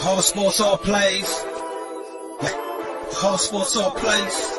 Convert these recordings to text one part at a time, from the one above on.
Whole sports all plays. Whole sports all plays.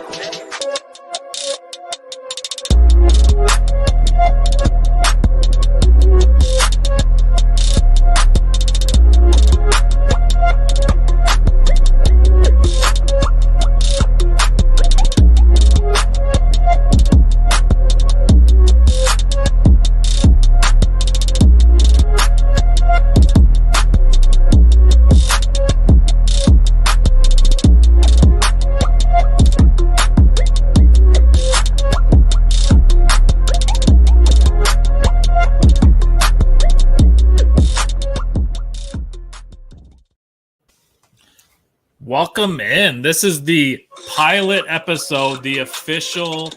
Welcome in. This is the pilot episode, the official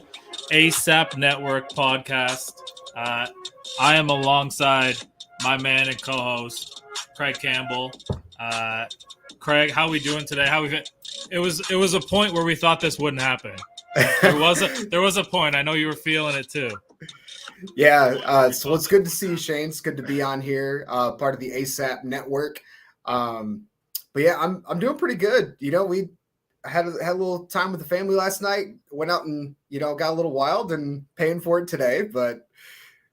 ASAP Network podcast. I am alongside my man and co-host, Craig Campbell. Craig, how are we doing today? It was a point where we thought this wouldn't happen. There was a point. I know you were feeling it too. Yeah. So it's good to see you, Shane. It's good to be on here, part of the ASAP Network. But yeah, I'm doing pretty good. You know, we had a little time with the family last night. Went out and got a little wild and paying for it today. But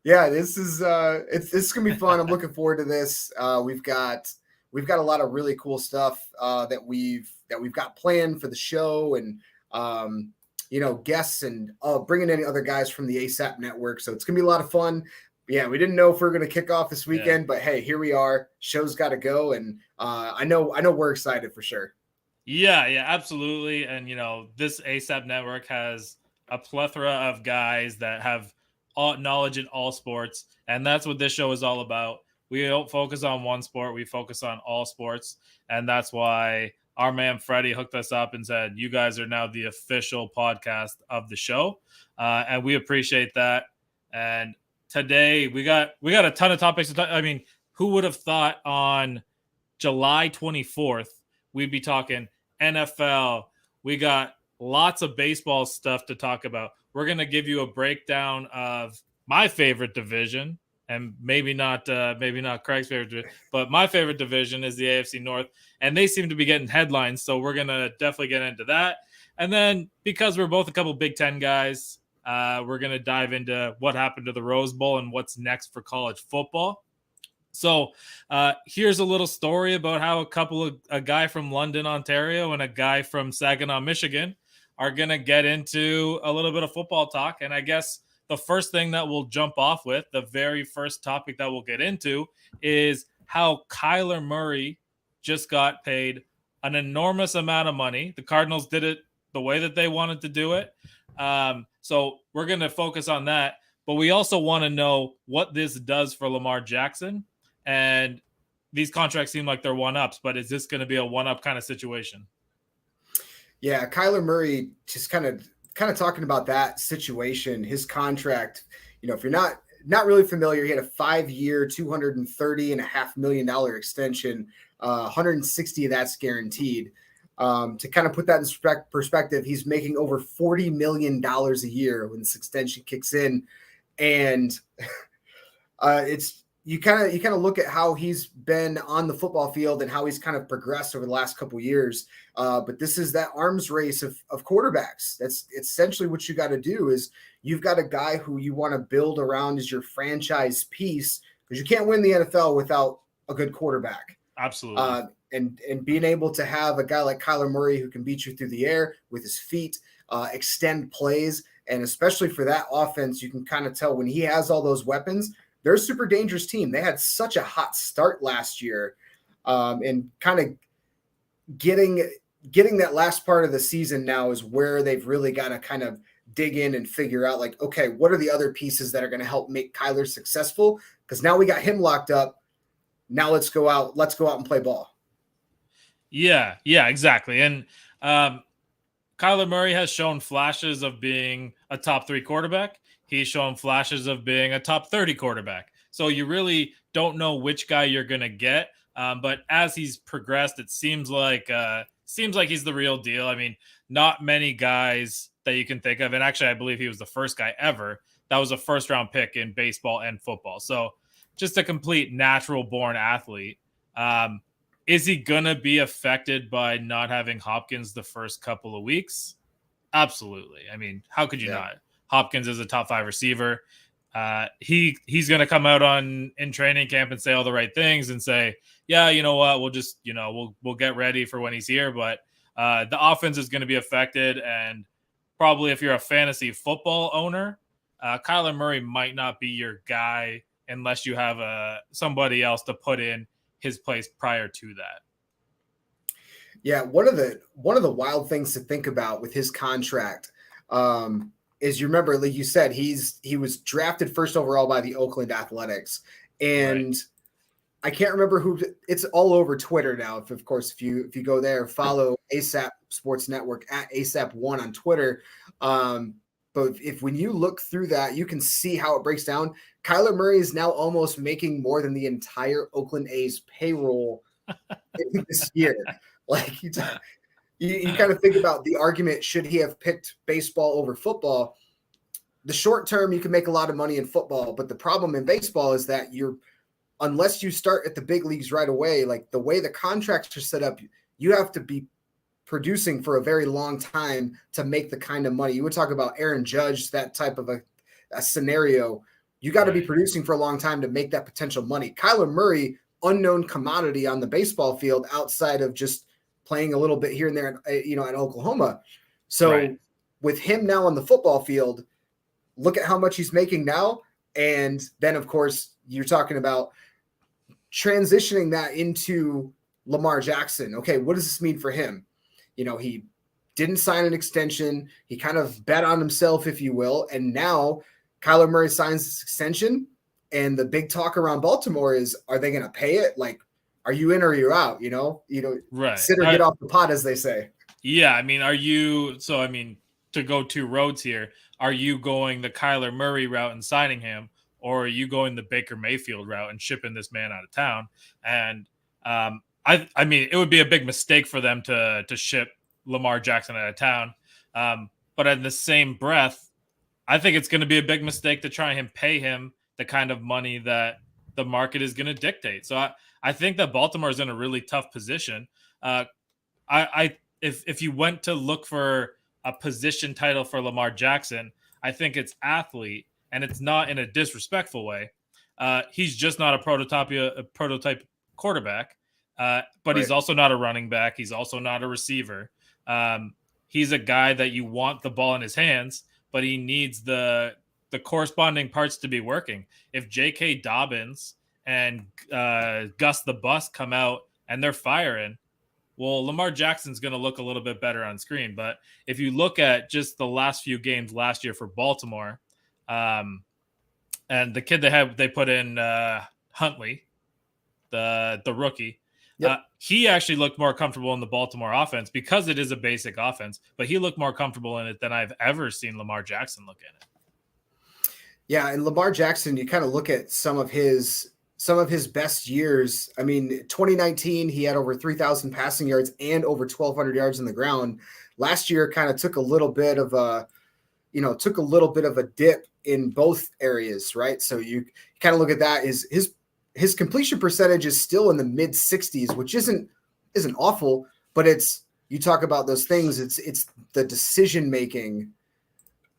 yeah, this is it's gonna be fun. I'm looking forward to this. We've got a lot of really cool stuff that we've got planned for the show, and guests and bringing in other guys from the ASAP Network. So it's gonna be a lot of fun. Yeah, we didn't know if we were going to kick off this weekend, but hey, here we are. Show's got to go, and I know we're excited for sure. Yeah, absolutely. And this ASAP Network has a plethora of guys that have knowledge in all sports, and that's what this show is all about. We don't focus on one sport; we focus on all sports, and that's why our man Freddie hooked us up and said, "You guys are now the official podcast of the show," and we appreciate that. And today we got a ton of topics to talk. I mean, who would have thought on July 24th we'd be talking NFL? We got lots of baseball stuff to talk about. We're going to give you a breakdown of my favorite division, and maybe not Craig's favorite division, but my favorite division is the AFC North, and they seem to be getting headlines, so we're going to definitely get into that. And then because we're both a couple Big Ten guys, we're going to dive into what happened to the Rose Bowl and what's next for college football. So here's a little story about how a guy from London, Ontario, and a guy from Saginaw, Michigan are going to get into a little bit of football talk. And I guess the first thing that we'll jump off with, the very first topic that we'll get into, is how Kyler Murray just got paid an enormous amount of money. The Cardinals did it the way that they wanted to do it. So we're going to focus on that, but we also want to know what this does for Lamar Jackson. And these contracts seem like they're one-ups, but is this going to be a one-up kind of situation? Yeah, Kyler Murray, just kind of talking about that situation, his contract, if you're not really familiar, he had a 5-year, $230.5 million extension, 160 of that's guaranteed. To kind of put that in perspective, he's making over $40 million a year when this extension kicks in. And you kind of look at how he's been on the football field and how he's kind of progressed over the last couple of years. But this is that arms race of quarterbacks. That's essentially what you got to do. Is you've got a guy who you want to build around as your franchise piece, because you can't win the NFL without a good quarterback. Absolutely. And being able to have a guy like Kyler Murray who can beat you through the air with his feet, extend plays, and especially for that offense, you can kind of tell when he has all those weapons, they're a super dangerous team. They had such a hot start last year, and kind of getting that last part of the season now is where they've really got to kind of dig in and figure out, like, okay, what are the other pieces that are going to help make Kyler successful? Because now we got him locked up. Now let's go out and play ball. Yeah, exactly. And Kyler Murray has shown flashes of being a top 3 quarterback. He's shown flashes of being a top 30 quarterback. So you really don't know which guy you're going to get. But as he's progressed, it seems like he's the real deal. I mean, not many guys that you can think of. And actually, I believe he was the first guy ever that was a first-round pick in baseball and football. So just a complete natural-born athlete. Is he going to be affected by not having Hopkins the first couple of weeks? Absolutely. I mean, how could you not? Hopkins is a top 5 receiver. He's going to come out in training camp and say all the right things and say, yeah, you know what? We'll just, we'll get ready for when he's here. But the offense is going to be affected. And probably if you're a fantasy football owner, Kyler Murray might not be your guy unless you have somebody else to put in his place prior to that. Yeah, one of the wild things to think about with his contract is, you remember, like you said, he was drafted first overall by the Oakland Athletics, and I can't remember who. It's all over Twitter now. If you go there, follow ASAP Sports Network at ASAP1 on Twitter. But when you look through that, you can see how it breaks down. Kyler Murray is now almost making more than the entire Oakland A's payroll this year. Like, you kind of think about the argument, should he have picked baseball over football? The short term, you can make a lot of money in football, but the problem in baseball is that unless you start at the big leagues right away, like the way the contracts are set up, you have to be producing for a very long time to make the kind of money. You would talk about Aaron Judge, that type of a scenario. You got to be producing for a long time to make that potential money. Kyler Murray, unknown commodity on the baseball field outside of just playing a little bit here and there, at Oklahoma. So with him now on the football field, look at how much he's making now. And then, of course, you're talking about transitioning that into Lamar Jackson. Okay, what does this mean for him? He didn't sign an extension. He kind of bet on himself, if you will. And now Kyler Murray signs this extension. And the big talk around Baltimore is, are they going to pay it? Like, are you in or you're out? Sit or get off the pot, as they say. Yeah. I mean, to go 2 roads here, are you going the Kyler Murray route and signing him, or are you going the Baker Mayfield route and shipping this man out of town? And, I mean, it would be a big mistake for them to ship Lamar Jackson out of town. But in the same breath, I think it's going to be a big mistake to try and pay him the kind of money that the market is going to dictate. So I think that Baltimore is in a really tough position. If you went to look for a position title for Lamar Jackson, I think it's athlete, and it's not in a disrespectful way. He's just not a prototype quarterback. But he's also not a running back. He's also not a receiver. He's a guy that you want the ball in his hands, but he needs the corresponding parts to be working. If J.K. Dobbins and Gus the Bus come out and they're firing, well, Lamar Jackson's going to look a little bit better on screen. But if you look at just the last few games last year for Baltimore, and the kid they put in Huntley, the rookie, he actually looked more comfortable in the Baltimore offense because it is a basic offense, but he looked more comfortable in it than I've ever seen Lamar Jackson look in it. Yeah, and Lamar Jackson, you kind of look at some of his best years. I mean, 2019, he had over 3,000 passing yards and over 1,200 yards on the ground. Last year kind of took a little bit of a dip in both areas, right? So you kind of look at that. His completion percentage is still in the mid 60s, which isn't awful, but you talk about those things. It's the decision making.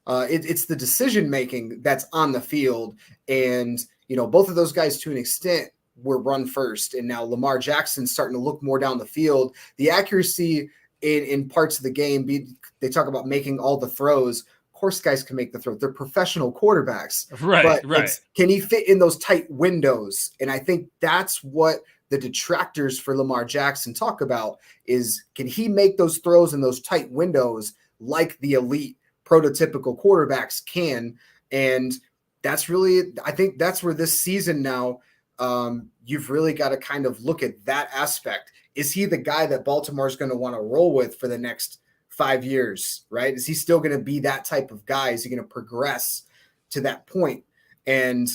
It's the decision making that's on the field, and both of those guys to an extent were run first, and now Lamar Jackson's starting to look more down the field. The accuracy in parts of the game, they talk about making all the throws. Of course, guys can make the throw. They're professional quarterbacks, right? Can he fit in those tight windows? And I think that's what the detractors for Lamar Jackson talk about: is can he make those throws in those tight windows like the elite prototypical quarterbacks can? And I think that's where this season now, you've really got to kind of look at that aspect. Is he the guy that Baltimore is going to want to roll with for the next 5 years, right? Is he still going to be that type of guy? Is he going to progress to that point? And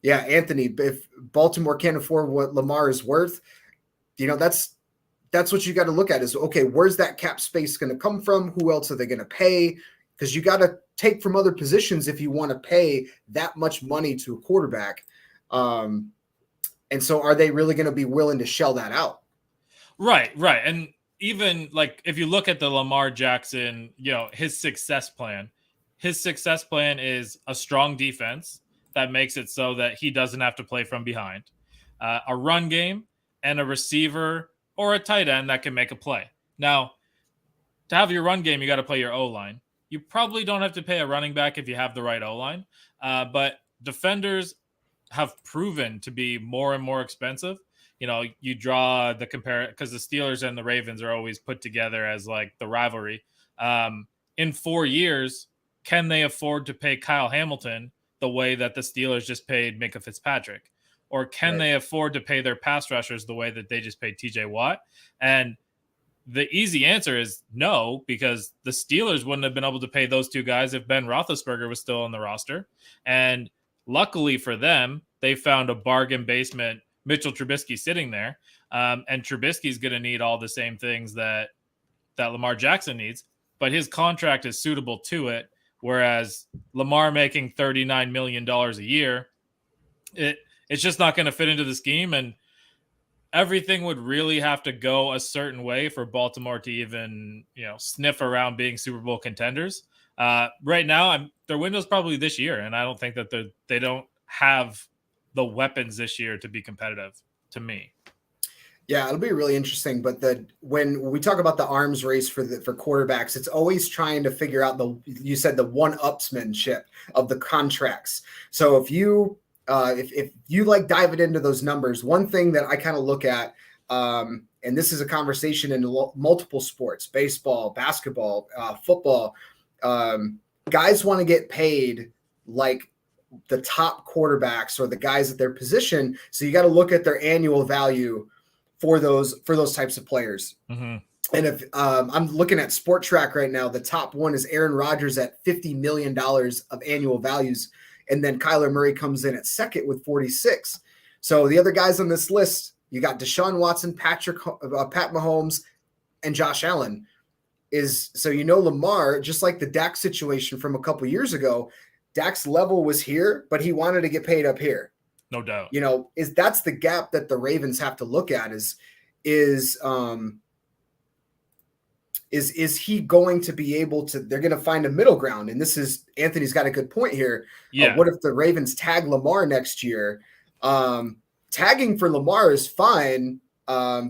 yeah, Anthony, if Baltimore can't afford what Lamar is worth, that's what you got to look at is, okay, where's that cap space going to come from? Who else are they going to pay? Because you got to take from other positions if you want to pay that much money to a quarterback. And so are they really going to be willing to shell that out? Right. And even like if you look at the Lamar Jackson, his success plan is a strong defense that makes it so that he doesn't have to play from behind, a run game, and a receiver or a tight end that can make a play. Now, to have your run game, you got to play your O-line. You probably don't have to pay a running back if you have the right O-line, but defenders have proven to be more and more expensive. You draw the compare because the Steelers and the Ravens are always put together as like the rivalry. In 4 years, can they afford to pay Kyle Hamilton the way that the Steelers just paid Minka Fitzpatrick? Or can they afford to pay their pass rushers the way that they just paid TJ Watt? And the easy answer is no, because the Steelers wouldn't have been able to pay those two guys if Ben Roethlisberger was still on the roster. And luckily for them, they found a bargain basement Mitchell Trubisky sitting there. And Trubisky's going to need all the same things that Lamar Jackson needs, but his contract is suitable to it. Whereas Lamar making $39 million a year, it's just not going to fit into the scheme. And everything would really have to go a certain way for Baltimore to even, sniff around being Super Bowl contenders. Right now, their window's probably this year, and I don't think that they don't have the weapons this year to be competitive, to me. Yeah, it'll be really interesting. But when we talk about the arms race for quarterbacks, it's always trying to figure out you said the one-upsmanship of the contracts. So if you like dive it into those numbers, one thing that I kind of look at, and this is a conversation in multiple sports, baseball, basketball, football, guys want to get paid like the top quarterbacks or the guys at their position. So you got to look at their annual value for those types of players. Mm-hmm. And if I'm looking at Sport Track right now, the top one is Aaron Rodgers at $50 million of annual values. And then Kyler Murray comes in at second with 46. So the other guys on this list, you got Deshaun Watson, Pat Mahomes, and Josh Allen. Lamar, just like the Dak situation from a couple years ago, Dak's level was here, but he wanted to get paid up here. No doubt. That's the gap that the Ravens have to look at is he going to be able to, they're going to find a middle ground. And Anthony's got a good point here. Yeah. What if the Ravens tag Lamar next year? Tagging for Lamar is fine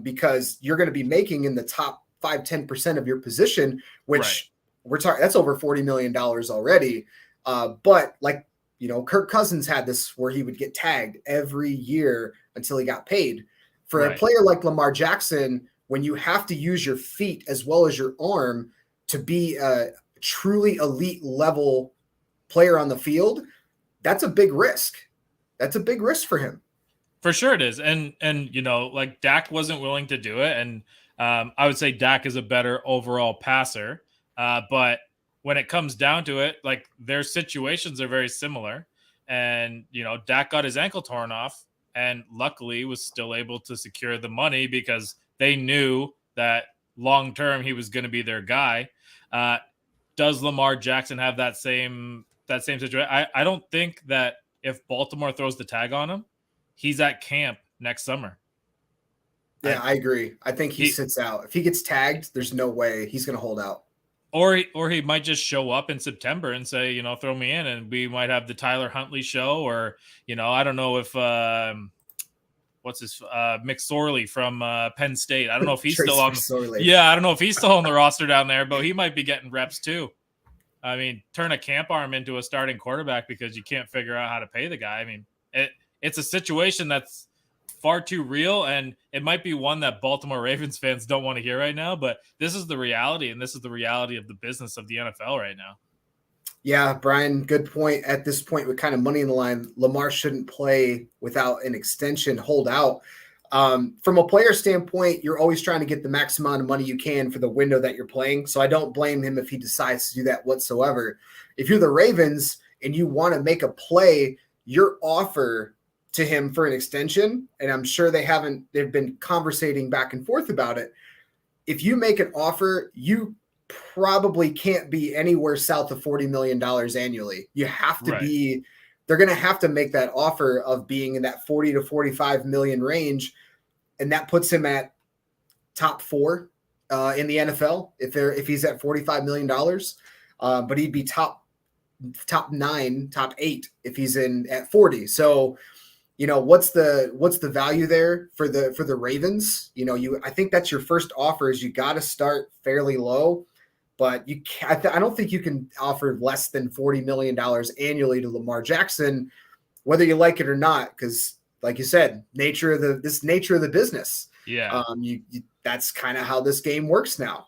because you're going to be making in the top 5-10% of your position, which we're talking, that's over $40 million already. But like, Kirk Cousins had this where he would get tagged every year until he got paid. For a player like Lamar Jackson, when you have to use your feet as well as your arm to be a truly elite level player on the field, that's a big risk. That's a big risk for him. For sure it is. And like Dak wasn't willing to do it. And I would say Dak is a better overall passer. But when it comes down to it, like their situations are very similar. And, Dak got his ankle torn off and luckily was still able to secure the money because they knew that long-term he was going to be their guy. Does Lamar Jackson have that same situation? I don't think that if Baltimore throws the tag on him, he's at camp next summer. Yeah, I agree. I think he sits out. If he gets tagged, there's no way he's going to hold out. Or he might just show up in September and say, throw me in, and we might have the Tyler Huntley show, or I don't know if McSorley from Penn State. I don't know if he's still on. I don't know if he's still on the roster down there, but he might be getting reps too. I mean, turn a camp arm into a starting quarterback because you can't figure out how to pay the guy. I mean, it's a situation that's far too real, and it might be one that Baltimore Ravens fans don't want to hear right now, but this is the reality, and this is the reality of the business of the NFL right now. Yeah, Brian, good point. At this point, with kind of money in the line, Lamar shouldn't play without an extension, hold out. From a player standpoint, you're always trying to get the max amount of money you can for the window that you're playing, so I don't blame him if he decides to do that whatsoever. If you're the Ravens and you want to make a play, your offer to him for an extension, and I'm sure they've been conversating back and forth about it. If you make an offer, you probably can't be anywhere south of $40 million annually. You have to be, they're going to have to make that offer of being in that 40 to 45 million range. And that puts him at top 4 in the NFL if he's at $45 million. But he'd be top 9, top 8 if he's in at 40. So, what's the value there for the Ravens? I think that's your first offer is you got to start fairly low, but you can't, I don't think you can offer less than $40 million annually to Lamar Jackson, whether you like it or not, because like you said, nature of the business. Yeah. That's kind of how this game works now.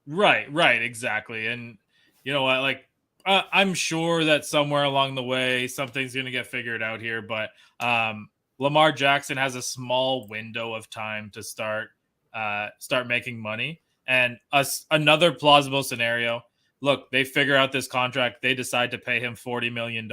Right, exactly. And you know what, like I'm sure that somewhere along the way something's going to get figured out here, but Lamar Jackson has a small window of time to start making money. And another plausible scenario, look, they figure out this contract, they decide to pay him $40 million,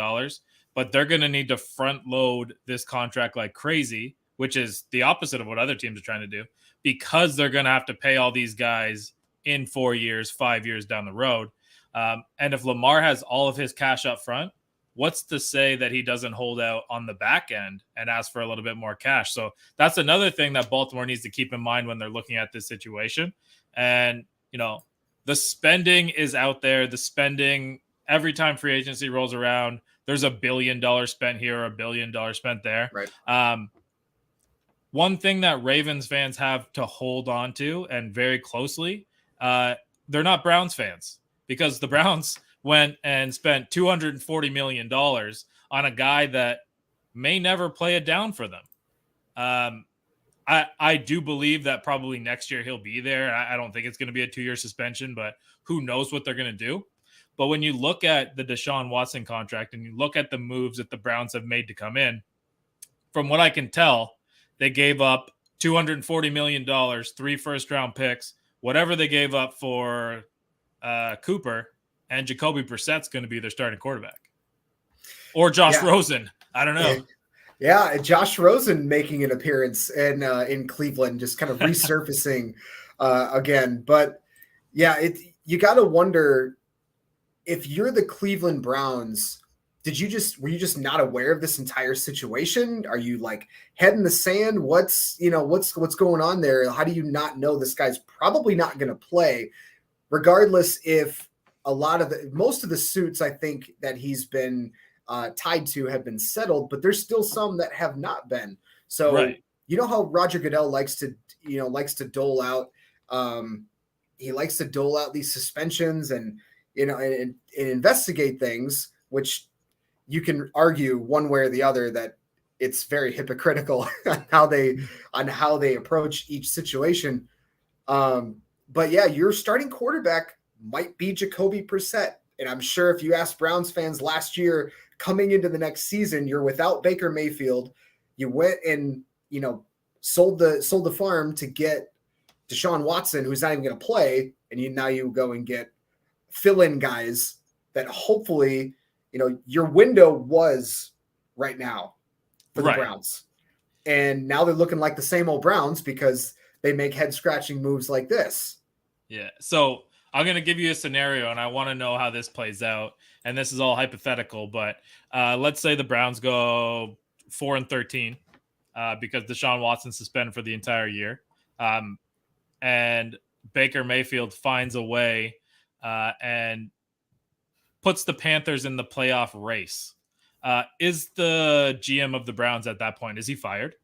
but they're going to need to front load this contract like crazy, which is the opposite of what other teams are trying to do, because they're going to have to pay all these guys in 4 years, 5 years down the road. And if Lamar has all of his cash up front, what's to say that he doesn't hold out on the back end and ask for a little bit more cash? So that's another thing that Baltimore needs to keep in mind when they're looking at this situation. And, the spending is out there. The spending, every time free agency rolls around, there's $1 billion spent here, $1 billion spent there. Right. One thing that Ravens fans have to hold on to, and very closely, they're not Browns fans, because the Browns went and spent $240 million on a guy that may never play it down for them. I do believe that probably next year he'll be there. I don't think it's going to be a 2-year suspension, but who knows what they're going to do. But when you look at the Deshaun Watson contract and you look at the moves that the Browns have made to come in, from what I can tell, they gave up $240 million, 3 first-round picks, whatever they gave up for Cooper, and Jacoby Brissett's going to be their starting quarterback. Or Josh Rosen. I don't know. Yeah, Josh Rosen making an appearance in Cleveland, just kind of resurfacing again. But yeah, you got to wonder, if you're the Cleveland Browns, were you just not aware of this entire situation? Are you like head in the sand? What's going on there? How do you not know this guy's probably not going to play, regardless if most of the suits I think that he's been tied to have been settled, but there's still some that have not been. So right. How Roger Goodell likes to dole out. He likes to dole out these suspensions and investigate things, which you can argue one way or the other that it's very hypocritical on how they approach each situation. But yeah, your starting quarterback might be Jacoby Brissett. And I'm sure if you asked Browns fans last year, coming into the next season, you're without Baker Mayfield. You went and, sold the farm to get Deshaun Watson, who's not even going to play. And now you go and get fill-in guys that hopefully, your window was right now for the Browns. And now they're looking like the same old Browns because they make head-scratching moves like this. Yeah. So I'm going to give you a scenario, and I want to know how this plays out. And this is all hypothetical, but let's say the Browns go 4-13 because Deshaun Watson suspended for the entire year. And Baker Mayfield finds a way and puts the Panthers in the playoff race. Is the GM of the Browns at that point, is he fired?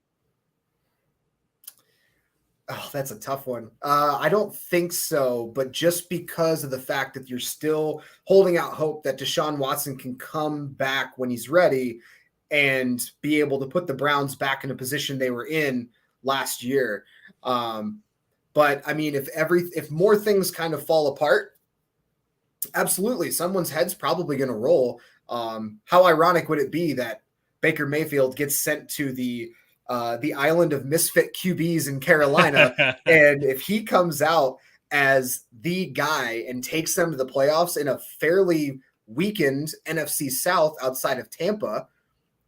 Oh, that's a tough one. I don't think so, but just because of the fact that you're still holding out hope that Deshaun Watson can come back when he's ready and be able to put the Browns back in a position they were in last year. But I mean, if more things kind of fall apart, absolutely, someone's head's probably going to roll. How ironic would it be that Baker Mayfield gets sent to the island of misfit QBs in Carolina, and if he comes out as the guy and takes them to the playoffs in a fairly weakened NFC South outside of Tampa,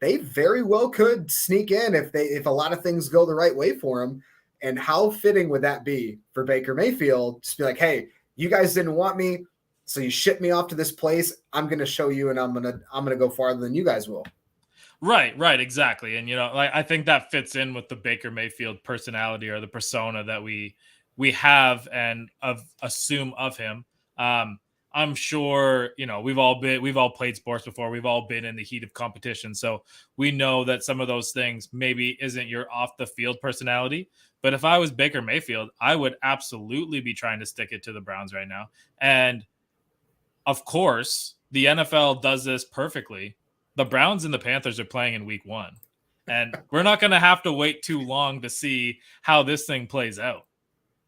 they very well could sneak in if a lot of things go the right way for them. And how fitting would that be for Baker Mayfield? Just be like, hey, you guys didn't want me, so you shipped me off to this place. I'm going to show you, and I'm going to go farther than you guys will. Right, exactly. And like I think that fits in with the Baker Mayfield personality or the persona that we have and assume of him. Um, I'm sure we've all played sports before. We've all been in the heat of competition, so we know that some of those things maybe isn't your off the field personality. But if I was Baker Mayfield, I would absolutely be trying to stick it to the Browns right now. And of course, the NFL does this perfectly. The Browns and the Panthers are playing in week 1. And we're not going to have to wait too long to see how this thing plays out.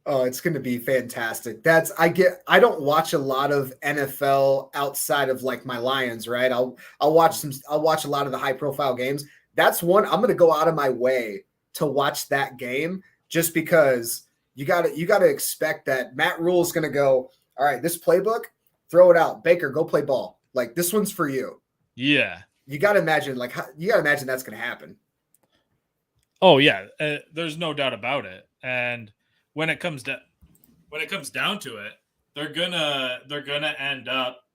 Oh, it's going to be fantastic. I don't watch a lot of NFL outside of like my Lions, right? I'll watch a lot of the high profile games. That's one I'm going to go out of my way to watch that game just because you got to expect that Matt Rule is going to go, all right, this playbook, throw it out. Baker, go play ball. Like this one's for you. Yeah. You got to imagine that's going to happen. Oh yeah, there's no doubt about it. And when it comes down to it, they're gonna end up.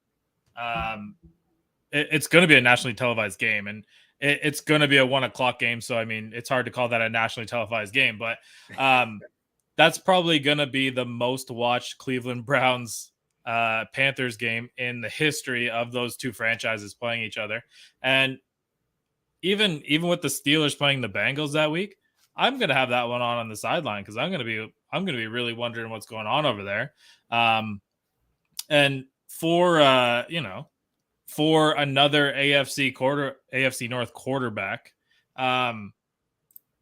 It's gonna be a nationally televised game, and it's gonna be a 1:00 game. So I mean, it's hard to call that a nationally televised game, but that's probably gonna be the most watched Cleveland Browns Panthers game in the history of those two franchises playing each other. And even with the Steelers playing the Bengals that week, I'm gonna have that one on the sideline because I'm gonna be really wondering what's going on over there. And for for another AFC North quarterback, I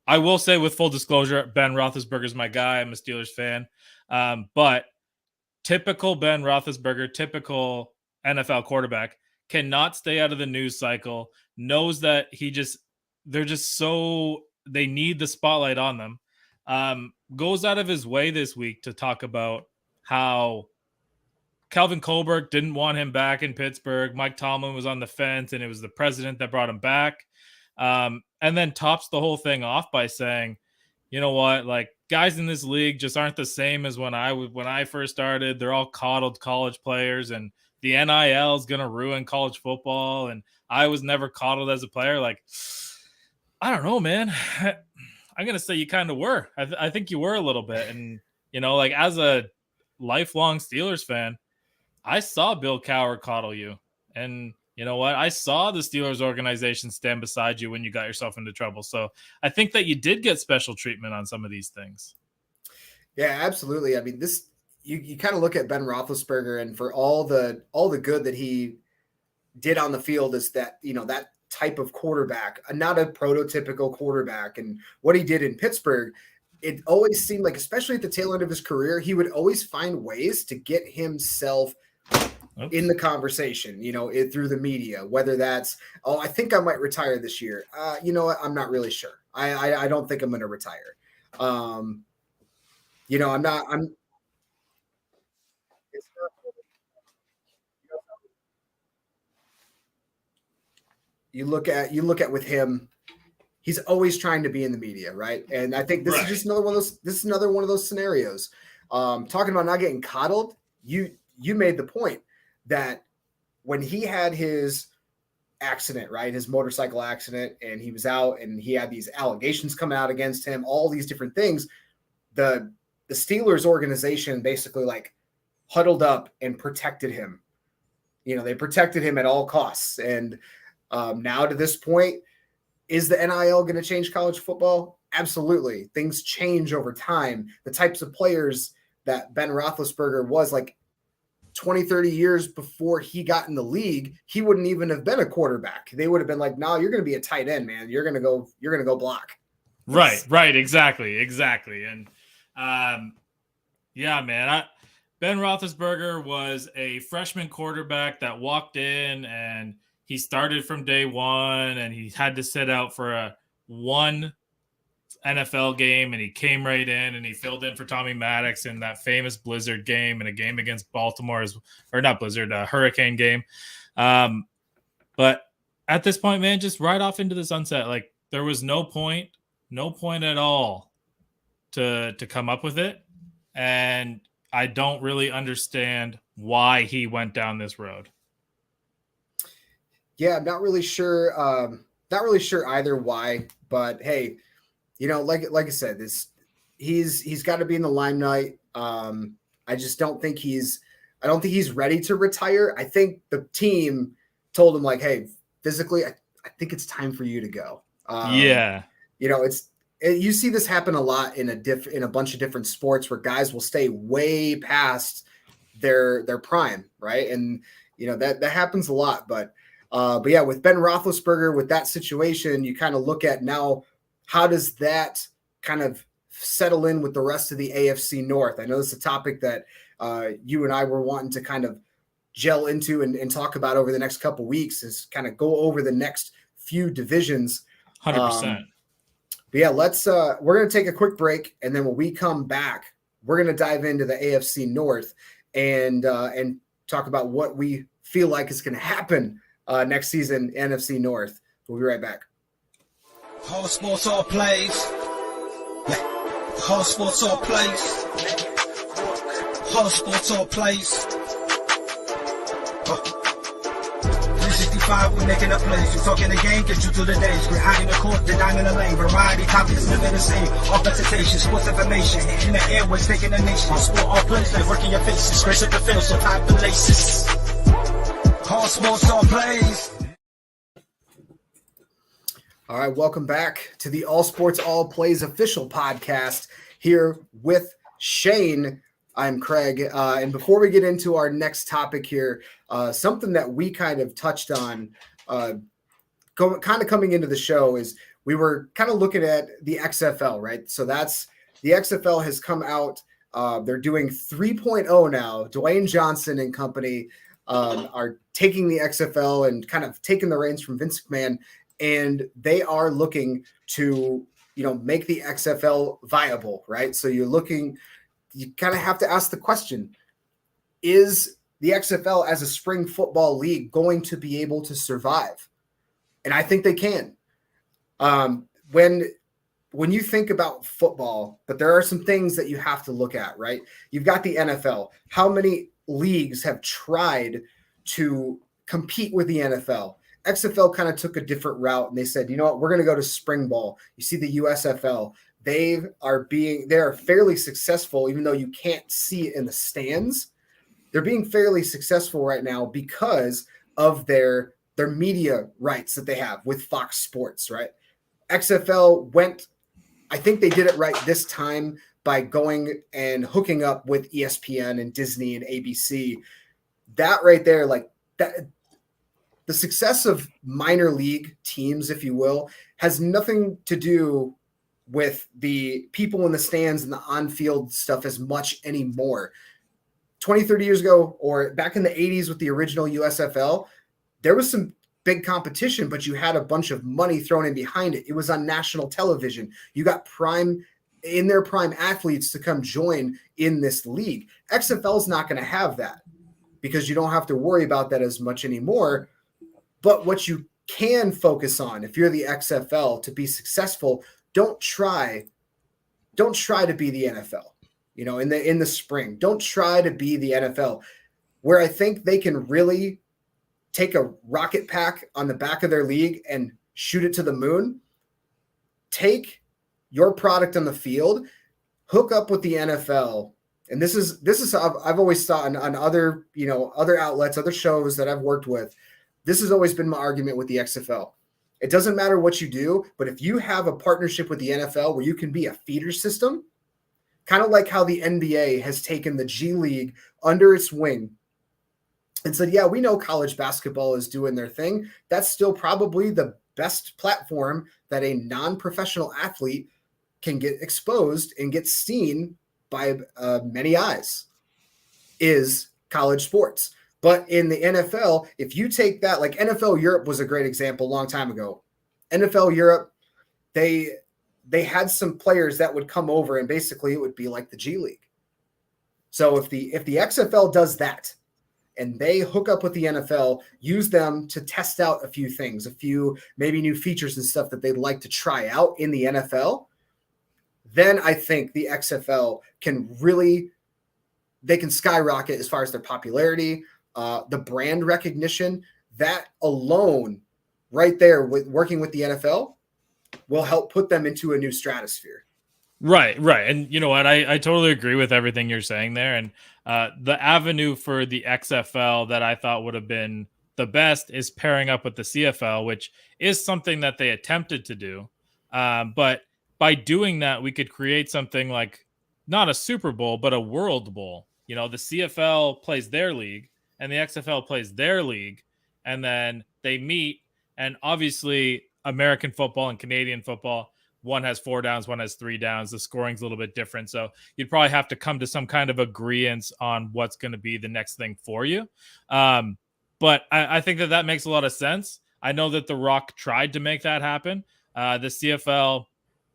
will say with full disclosure, Ben Roethlisberger is my guy. I'm a Steelers fan, but typical Ben Roethlisberger, typical NFL quarterback, cannot stay out of the news cycle, knows that they need the spotlight on them, goes out of his way this week to talk about how Calvin Colbert didn't want him back in Pittsburgh. Mike Tomlin was on the fence and it was the president that brought him back. And then tops the whole thing off by saying, you know what, like guys in this league just aren't the same as when I first started. They're all coddled college players and the NIL is going to ruin college football. And I was never coddled as a player. Like, I don't know, man. I'm going to say you kind of were. I think you were a little bit. And, like as a lifelong Steelers fan, I saw Bill Cowher coddle you. And you know what? I saw the Steelers organization stand beside you when you got yourself into trouble. So I think that you did get special treatment on some of these things. Yeah, absolutely. I mean, you kind of look at Ben Roethlisberger, and for all the good that he did on the field is that, that type of quarterback, not a prototypical quarterback. And what he did in Pittsburgh, it always seemed like, especially at the tail end of his career, he would always find ways to get himself in the conversation, through the media, whether that's, oh, I think I might retire this year. You know what? I'm not really sure. I don't think I'm going to retire. I'm not, you look at with him, he's always trying to be in the media. Right. And I think this is just another one of those scenarios. Talking about not getting coddled. You made the point that when he had his accident, right, his motorcycle accident, and he was out and he had these allegations coming out against him, all these different things, the Steelers organization basically like huddled up and protected him. They protected him at all costs. And now to this point, is the NIL going to change college football? Absolutely. Things change over time. The types of players that Ben Roethlisberger was, like 20, 30 years before he got in the league, he wouldn't even have been a quarterback. They would have been like, no, you're going to be a tight end, man. You're going to go block. Right. Exactly. And yeah, man, Ben Roethlisberger was a freshman quarterback that walked in and he started from day one and he had to sit out for one NFL game, and he came right in and he filled in for Tommy Maddox in that famous Blizzard game and a game against Baltimore, or not Blizzard, Hurricane game. But at this point, man, just ride off into the sunset. Like there was no point at all to come up with it. And I don't really understand why he went down this road. Yeah, I'm not really sure. not really sure either why, but hey, like I said, he's got to be in the limelight. I just don't think he's ready to retire. I think the team told him like, hey, physically, I think it's time for you to go. You see this happen a lot in a bunch of different sports where guys will stay way past their prime, right? And that happens a lot. But yeah, with Ben Roethlisberger, with that situation, you kind of look at now, how does that kind of settle in with the rest of the AFC North? I know this is a topic that you and I were wanting to kind of gel into and talk about over the next couple weeks, is kind of go over the next few divisions. 100%. But yeah, we're going to take a quick break. And then when we come back, we're going to dive into the AFC North and talk about what we feel like is going to happen next season, NFC North. We'll be right back. All sports, all plays. All sports, all plays. All sports, all plays. 365, we're making a place. We're talking the game, get you through the days. We're hiding the court, the dime in the lane. Variety, topics, living the same. Offensitation, sports information. In the airways, taking the nation. All sport, all plays, like working your faces. Grace at the field, so tie the laces. All sports, all plays. All right, welcome back to the All Sports, All Plays official podcast here with Shane. I'm Craig. And before we get into our next topic here, something that we kind of touched on coming into the show is we were kind of looking at the XFL, right? So that's the XFL has come out. They're doing 3.0 now. Dwayne Johnson and company are taking the XFL and kind of taking the reins from Vince McMahon. And they are looking to, make the XFL viable, right? So you kind of have to ask the question, is the XFL as a spring football league going to be able to survive? And I think they can. When you think about football, but there are some things that you have to look at, right? You've got the NFL. How many leagues have tried to compete with the NFL? XFL kind of took a different route, and they said, you know what, we're going to go to spring ball. You see the USFL. They are fairly successful, even though you can't see it in the stands. They're being fairly successful right now because of their media rights that they have with Fox Sports, right? XFL I think they did it right this time by going and hooking up with ESPN and Disney and ABC. That right there, like that, the success of minor league teams, if you will, has nothing to do with the people in the stands and the on-field stuff as much anymore. 20, 30 years ago, or back in the 80s with the original USFL, there was some big competition, but you had a bunch of money thrown in behind it. It was on national television. You got prime athletes to come join in this league. XFL is not going to have that because you don't have to worry about that as much anymore. But what you can focus on, if you're the XFL, to be successful, don't try to be the NFL. In the spring, don't try to be the NFL. Where I think they can really take a rocket pack on the back of their league and shoot it to the moon. Take your product on the field, hook up with the NFL. And this is I've always thought on other outlets, other shows that I've worked with. This has always been my argument with the XFL. It doesn't matter what you do, but if you have a partnership with the NFL where you can be a feeder system, kind of like how the NBA has taken the G League under its wing and said, yeah, we know college basketball is doing their thing. That's still probably the best platform that a non-professional athlete can get exposed and get seen by many eyes, is college sports. But in the NFL, if you take that, like NFL Europe was a great example a long time ago. NFL Europe, they had some players that would come over and basically it would be like the G League. So if the XFL does that and they hook up with the NFL, use them to test out a few things, a few maybe new features and stuff that they'd like to try out in the NFL, then I think the XFL they can skyrocket as far as their popularity, the brand recognition. That alone right there with working with the NFL will help put them into a new stratosphere. Right. And you know what? I totally agree with everything you're saying there. And the avenue for the XFL that I thought would have been the best is pairing up with the CFL, which is something that they attempted to do. But by doing that, we could create something like not a Super Bowl, but a World Bowl. You know, the CFL plays their league and the XFL plays their league, and then they meet. And obviously, American football and Canadian football, one has 4 downs, one has 3 downs. The scoring's a little bit different. So you'd probably have to come to some kind of agreement on what's going to be the next thing for you. But I think that makes a lot of sense. I know that The Rock tried to make that happen. The CFL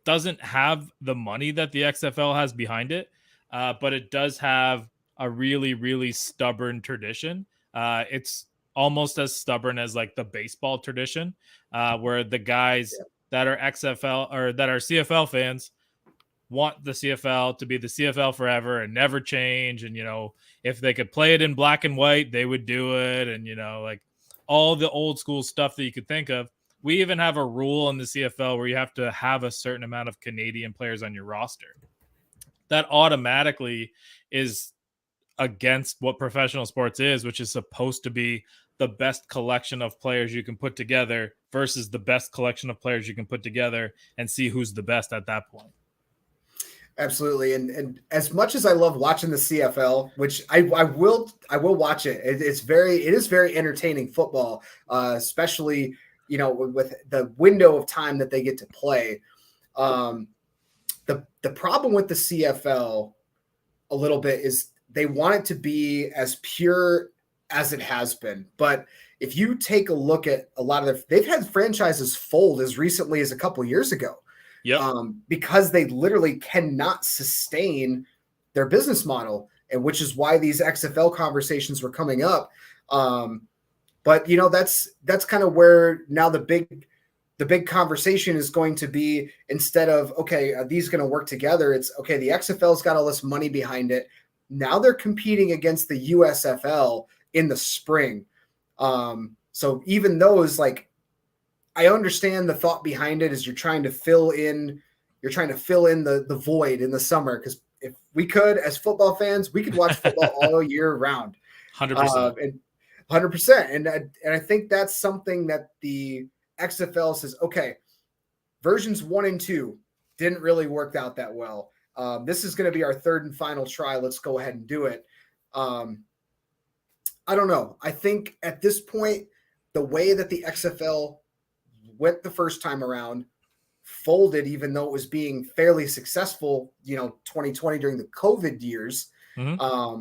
doesn't have the money that the XFL has behind it, but it does have a really, really stubborn tradition. It's almost as stubborn as like the baseball tradition, where the guys that are XFL or that are CFL fans want the CFL to be the CFL forever and never change. And, you know, if they could play it in black and white, they would do it. And, you know, like all the old school stuff that you could think of. We even have a rule in the CFL where you have to have a certain amount of Canadian players on your roster. That automatically is against what professional sports is, which is supposed to be the best collection of players you can put together versus the best collection of players you can put together and see who's the best at that point. Absolutely. And as much as I love watching the CFL, which I will watch it. It is very entertaining football, especially, you know, with the window of time that they get to play. The problem with the CFL a little bit is they want it to be as pure as it has been. But if you take a look at a lot of they've had franchises fold as recently as a couple years ago. Yep. Because they literally cannot sustain their business model, and which is why these XFL conversations were coming up. But you know, that's kind of where now the big conversation is going to be, instead of, okay, are these going to work together? It's okay. The XFL's got all this money behind it. Now they're competing against the USFL in the spring. So even those, like, I understand the thought behind it is you're trying to fill in the void in the summer. Because if we could, as football fans, we could watch football all year round. 100%. 100%. And I think that's something that the XFL says, okay, versions 1 and 2 didn't really work out that well. This is going to be our third and final try. Let's go ahead and do it. I don't know. I think at this point, the way that the XFL went the first time around, folded, even though it was being fairly successful, 2020 during the COVID years, that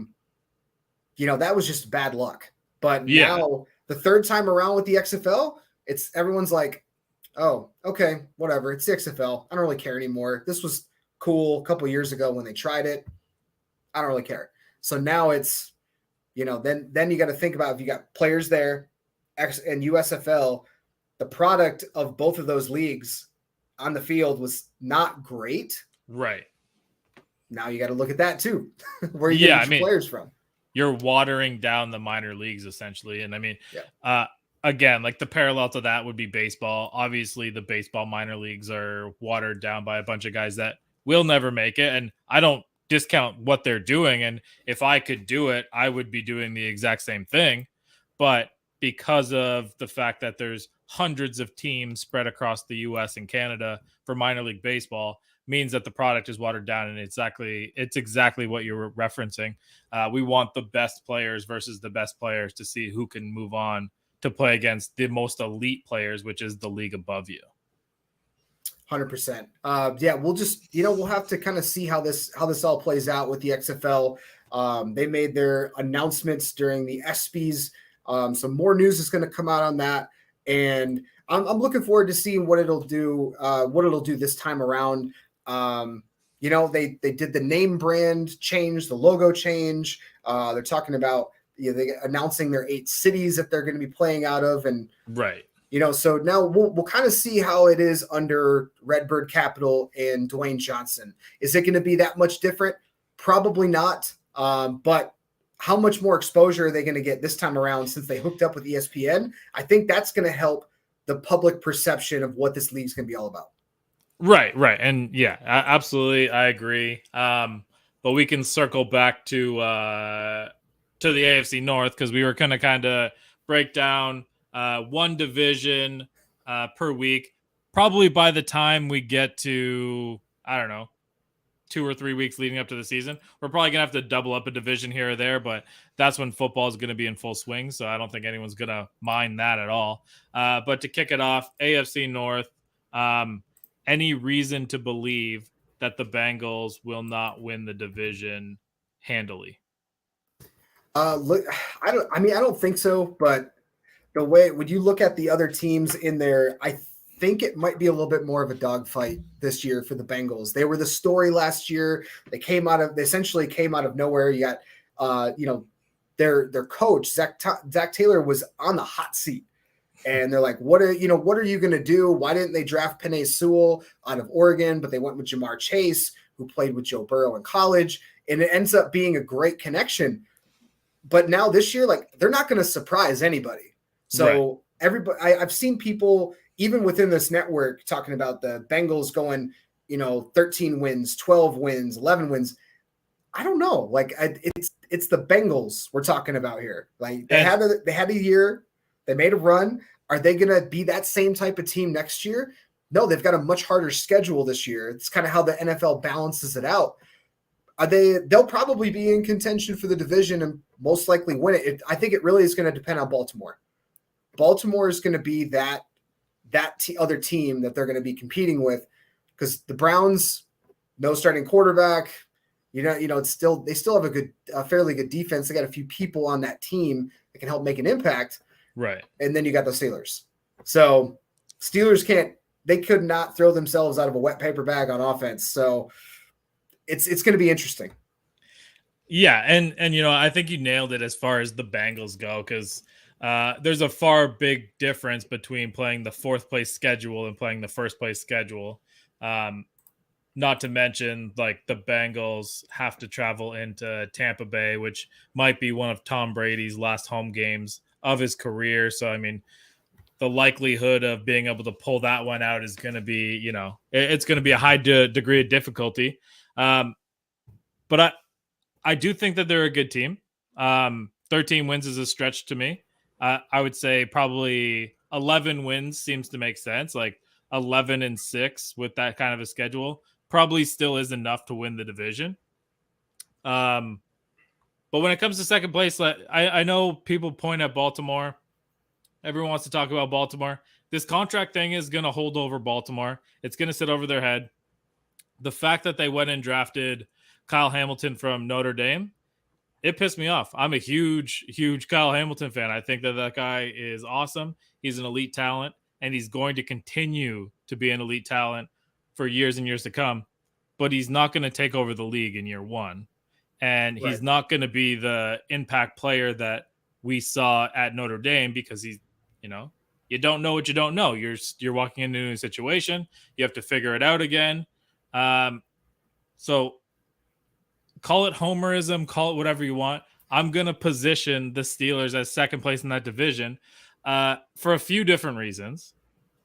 was just bad luck. But now the third time around with the XFL, everyone's like, oh, okay, whatever. It's the XFL. I don't really care anymore. This was cool a couple of years ago when they tried it. I don't really care. So now it's, then you got to think about, if you got players there, X and USFL, the product of both of those leagues on the field was not great. Right. Now you got to look at that too. Where you get your players from. You're watering down the minor leagues essentially. And again, like the parallel to that would be baseball. Obviously the baseball minor leagues are watered down by a bunch of guys that will never make it. And I don't discount what they're doing. And if I could do it, I would be doing the exact same thing. But because of the fact that there's hundreds of teams spread across the US and Canada for minor league baseball, means that the product is watered down. And it's exactly what you were referencing. We want the best players versus the best players to see who can move on to play against the most elite players, which is the league above you. 100%. We'll just, we'll have to kind of see how this all plays out with the XFL. They made their announcements during the ESPYs. Some more news is going to come out on that. And I'm looking forward to seeing what it'll do this time around. They did the name brand change, the logo change. They're talking about, they announcing their 8 cities that they're going to be playing out of. And right. So now we'll kind of see how it is under Redbird Capital and Dwayne Johnson. Is it going to be that much different? Probably not. But how much more exposure are they going to get this time around since they hooked up with ESPN? I think that's going to help the public perception of what this league's going to be all about. Right. And yeah, absolutely. I agree. But we can circle back to the AFC North, because we were going to kind of break down one division per week. Probably by the time we get to, I don't know, 2 or 3 weeks leading up to the season, we're probably going to have to double up a division here or there, but that's when football is going to be in full swing. So I don't think anyone's going to mind that at all. But to kick it off, AFC North, any reason to believe that the Bengals will not win the division handily? Look, I don't think so, but the way, when you look at the other teams in there, I think it might be a little bit more of a dogfight this year for the Bengals. They were the story last year. They essentially came out of nowhere. You got, their coach, Zach Taylor, was on the hot seat. And they're like, what are you going to do? Why didn't they draft Penei Sewell out of Oregon? But they went with Jamar Chase, who played with Joe Burrow in college. And it ends up being a great connection. But now this year, like, they're not going to surprise anybody. So everybody, I've seen people, even within this network, talking about the Bengals going, 13 wins, 12 wins, 11 wins. I don't know. Like, it's the Bengals we're talking about here. Like, they had a year. They made a run. Are they going to be that same type of team next year? No, they've got a much harder schedule this year. It's kind of how the NFL balances it out. They'll probably be in contention for the division and most likely win it. I think it really is going to depend on Baltimore. Baltimore is going to be that other team that they're going to be competing with, because the Browns, no starting quarterback. They still have a fairly good defense. They got a few people on that team that can help make an impact. Right. And then you got the Steelers. So Steelers could not throw themselves out of a wet paper bag on offense. So it's going to be interesting. Yeah. And I think you nailed it as far as the Bengals go, because there's a far big difference between playing the 4th place schedule and playing the 1st place schedule. Not to mention, like, the Bengals have to travel into Tampa Bay, which might be one of Tom Brady's last home games of his career. So, I mean, the likelihood of being able to pull that one out is going to be, it's going to be a high degree of difficulty. But I do think that they're a good team. 13 wins is a stretch to me. I would say probably 11 wins seems to make sense. Like 11-6 with that kind of a schedule probably still is enough to win the division. But when it comes to second place, I know people point at Baltimore. Everyone wants to talk about Baltimore. This contract thing is going to hold over Baltimore. It's going to sit over their head. The fact that they went and drafted Kyle Hamilton from Notre Dame, it pissed me off. I'm a huge, huge Kyle Hamilton fan. I think that guy is awesome. He's an elite talent, and he's going to continue to be an elite talent for years and years to come. But he's not going to take over the league in year one. And he's not going to be the impact player that we saw at Notre Dame, because he's, you don't know what you don't know. You're walking into a new situation. You have to figure it out again. So call it homerism, call it whatever you want. I'm going to position the Steelers as second place in that division for a few different reasons.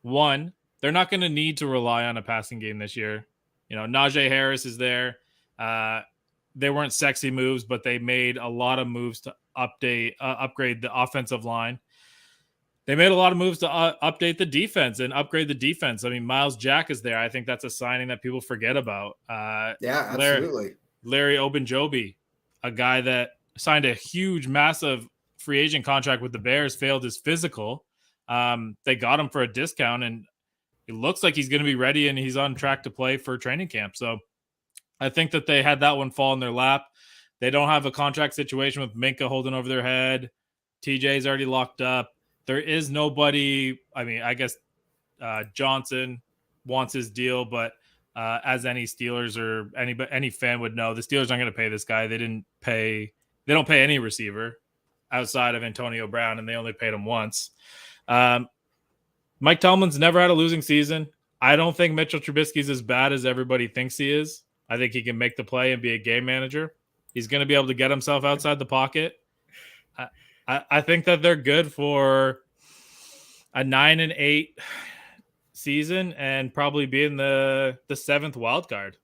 One, they're not going to need to rely on a passing game this year. Najee Harris is there. They weren't sexy moves, but they made a lot of moves to upgrade the offensive line. They made a lot of moves to update the defense and upgrade the defense. I mean, Miles Jack is there. I think that's a signing that people forget about. Yeah, absolutely. Larry Ogunjobi, a guy that signed a huge, massive free agent contract with the Bears, failed his physical. They got him for a discount, and it looks like he's going to be ready, and he's on track to play for training camp. So I think that they had that one fall in their lap. They don't have a contract situation with Minka holding over their head. TJ's already locked up. There is nobody. I mean, I guess Johnson wants his deal, but as any Steelers or any fan would know, the Steelers aren't going to pay this guy. They don't pay any receiver outside of Antonio Brown, and they only paid him once. Mike Tomlin's never had a losing season. I don't think Mitchell Trubisky's as bad as everybody thinks he is. I think he can make the play and be a game manager. He's going to be able to get himself outside the pocket. I think that they're good for a 9-8 season and probably be in the 7th wild card.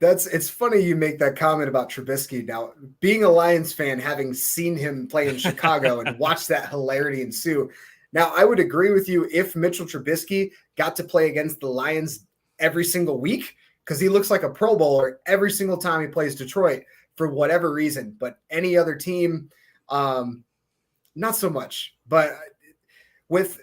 It's funny you make that comment about Trubisky. Now, being a Lions fan, having seen him play in Chicago and watched that hilarity ensue. Now, I would agree with you if Mitchell Trubisky got to play against the Lions every single week, because he looks like a Pro Bowler every single time he plays Detroit for whatever reason. But any other team, not so much. But with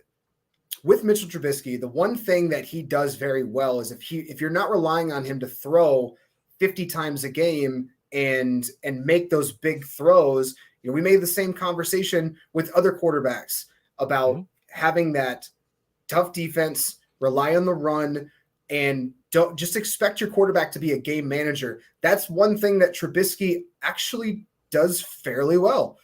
Mitchell Trubisky, the one thing that he does very well is if you're not relying on him to throw 50 times a game and make those big throws, we made the same conversation with other quarterbacks about having that tough defense, rely on the run, and don't just expect your quarterback to be a game manager. That's one thing that Trubisky actually does fairly well,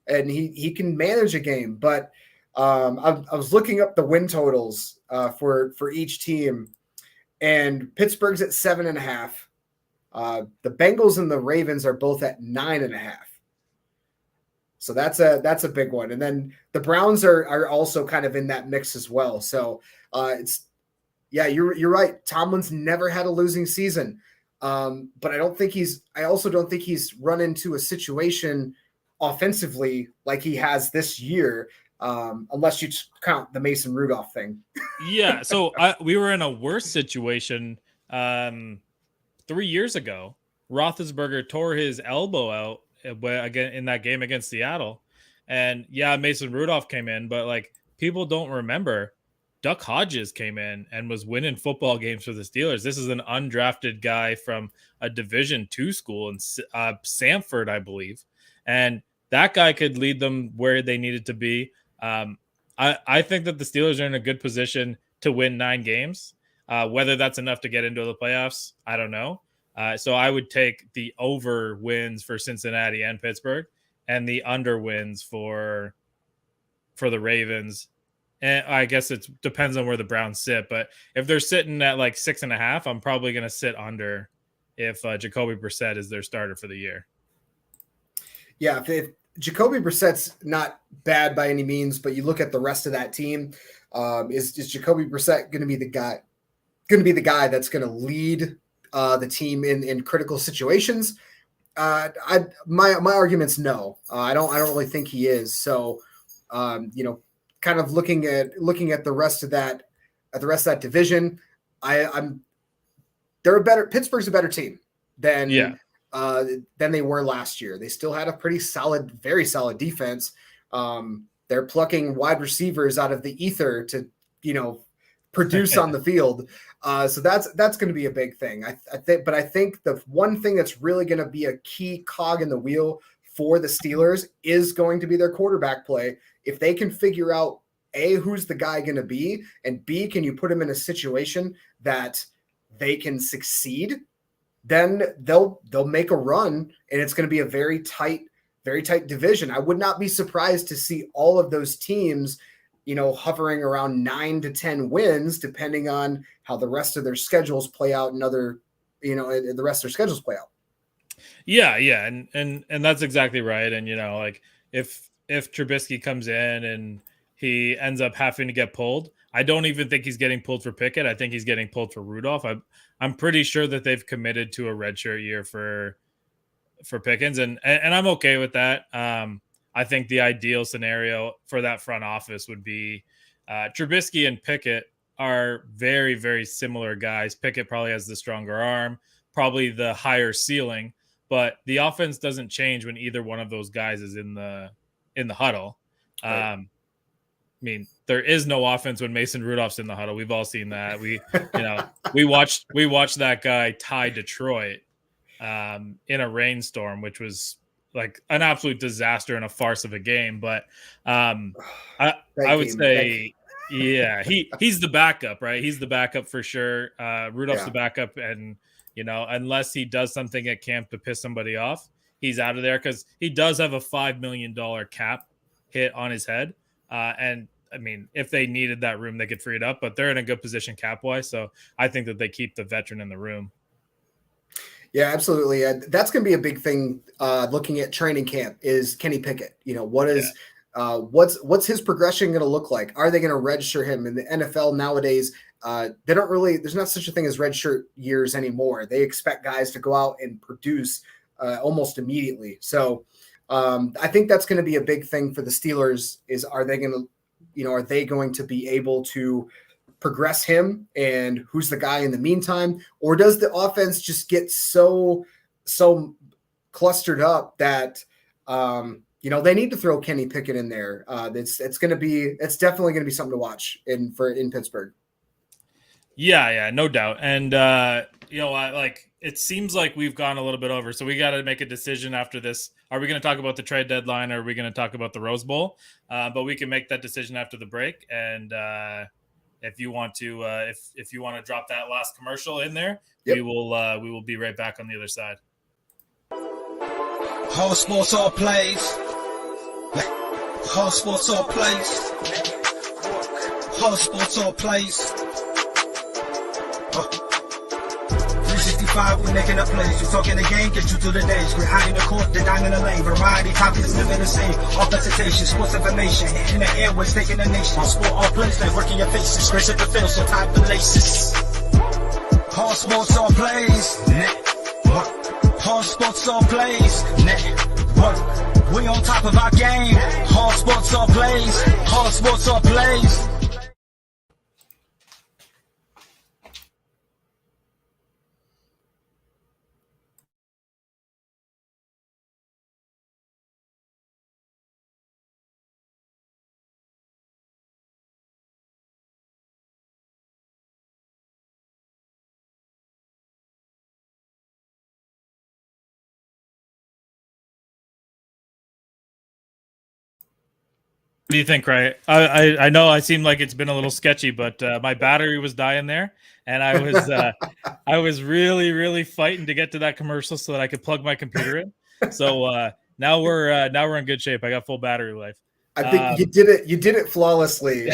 and he can manage a game. But I was looking up the win totals for each team, and Pittsburgh's at 7.5. The Bengals and the Ravens are both at 9.5. So that's a big one. And then the Browns are also kind of in that mix as well. So you're right. Tomlin's never had a losing season. But I also don't think he's run into a situation offensively like he has this year. Unless you count the Mason Rudolph thing. Yeah. So we were in a worse situation 3 years ago. Roethlisberger tore his elbow out again in that game against Seattle. And Mason Rudolph came in, but like people don't remember Duck Hodges came in and was winning football games for the Steelers. This is an undrafted guy from a Division II school in Samford, I believe. And that guy could lead them where they needed to be. I think that the Steelers are in a good position to win 9 games. Whether that's enough to get into the playoffs, I don't know. So I would take the over wins for Cincinnati and Pittsburgh and the under wins for the Ravens. And I guess it depends on where the Browns sit. But if they're sitting at like 6.5, I'm probably going to sit under if Jacoby Brissett is their starter for the year. Yeah, if Jacoby Brissett's not bad by any means, but you look at the rest of that team, is Jacoby Brissett going to be the guy? Going to be the guy that's going to lead the team in critical situations? My argument's no. I don't really think he is. So, kind of looking at the rest of that division, Pittsburgh's a better team than they were last year. They still had a pretty solid, very solid defense. They're plucking wide receivers out of the ether to, produce on the field. So that's going to be a big thing. I think the one thing that's really going to be a key cog in the wheel for the Steelers is going to be their quarterback play. If they can figure out A, who's the guy going to be, and B, can you put him in a situation that they can succeed, then they'll make a run, and it's going to be a very tight division. I would not be surprised to see all of those teams, hovering around 9 to 10 wins, depending on how the rest of their schedules play out and the rest of their schedules play out. Yeah. And that's exactly right. And, like if Trubisky comes in and he ends up having to get pulled, I don't even think he's getting pulled for Pickett. I think he's getting pulled for Rudolph. I'm pretty sure that they've committed to a redshirt year for Pickens, and I'm okay with that. I think the ideal scenario for that front office would be Trubisky and Pickett are very, very similar guys. Pickett probably has the stronger arm, probably the higher ceiling, but the offense doesn't change when either one of those guys is in the huddle. Right. There is no offense when Mason Rudolph's in the huddle. We've all seen that. We watched that guy tie Detroit in a rainstorm, which was like an absolute disaster and a farce of a game. But I would say, he's the backup, right? He's the backup for sure. Rudolph's the backup, and unless he does something at camp to piss somebody off, he's out of there because he does have a $5 million cap hit on his head. And if they needed that room, they could free it up, but they're in a good position cap wise. So I think that they keep the veteran in the room. Yeah, absolutely. That's going to be a big thing looking at training camp is Kenny Pickett. What is What's his progression going to look like? Are they going to redshirt him? In the NFL nowadays, they don't really. There's not such a thing as redshirt years anymore. They expect guys to go out and produce almost immediately. So I think that's going to be a big thing for the Steelers. Is are they going to be able to progress him, and who's the guy in the meantime, or does the offense just get so clustered up that they need to throw Kenny Pickett in there? It's definitely going to be something to watch in Pittsburgh. Yeah, no doubt. And it seems like we've gone a little bit over, so we got to make a decision after this. Are we going to talk about the trade deadline, or are we going to talk about the Rose Bowl? But we can make that decision after the break. And if you want to, if you want to drop that last commercial in there, yep. we will be right back on the other side. Whole sports all plays. Whole sports all plays. Whole sports all plays. 365, we're making a plays. We're talking the game, get you through the days. We're hiding the court, the dime in the lane. Variety topics, living the same. All presentation, sports information. Hitting the airways, taking the nation. Sport all plays, like working your faces. Grace at the field, so tie the laces. Whole sports all plays. Network. Whole sports all plays. Network. We on top of our game. Whole sports all plays. Whole sports all plays. What do you think, right? I know I seem like it's been a little sketchy, but my battery was dying there, and I was really fighting to get to that commercial so that I could plug my computer in. So now we're in good shape. I got full battery life. I think you did it. You did it flawlessly.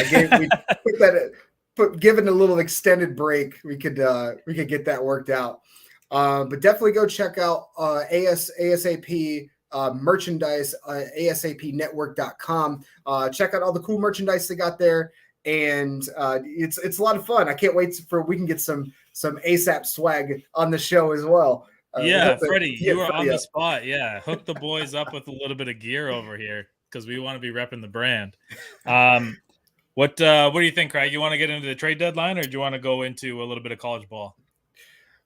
Given a little extended break, we could get that worked out. But definitely go check out ASAP. Merchandise, asapnetwork.com. Check out all the cool merchandise they got there, and it's a lot of fun. I can't wait we can get some ASAP swag on the show as well. Freddie, you were on the spot. Yeah, hook the boys up with a little bit of gear over here because we want to be repping the brand. What do you think, Craig? You want to get into the trade deadline, or do you want to go into a little bit of college ball?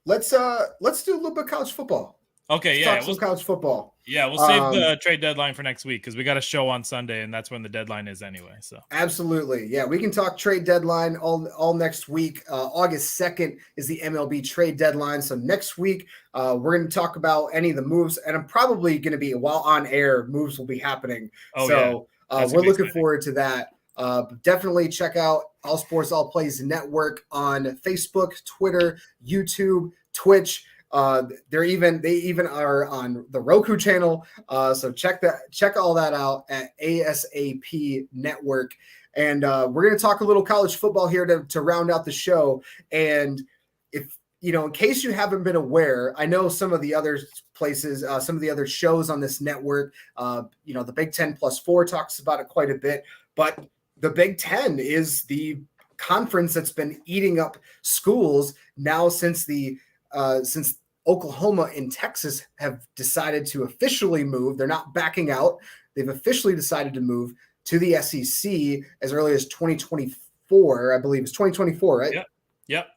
Let's do a little bit of college football. Okay, Let's talk some college football. Yeah, we'll save the trade deadline for next week because we got a show on Sunday, and that's when the deadline is anyway. So absolutely, yeah, we can talk trade deadline all next week. August 2nd is the MLB trade deadline. So next week, we're going to talk about any of the moves, and I'm probably going to be while on air, moves will be happening. We're looking forward to that. Definitely check out All Sports All Plays Network on Facebook, Twitter, YouTube, Twitch. They even are on the Roku channel. So check all that out at ASAP Network. And we're going to talk a little college football here to round out the show. And if in case you haven't been aware, I know some of the other places, some of the other shows on this network, the Big 10+4 talks about it quite a bit, but the Big 10 is the conference that's been eating up schools now since Oklahoma and Texas have decided to officially move. They're not backing out. They've officially decided to move to the SEC as early as 2024. I believe it's 2024, right? Yep.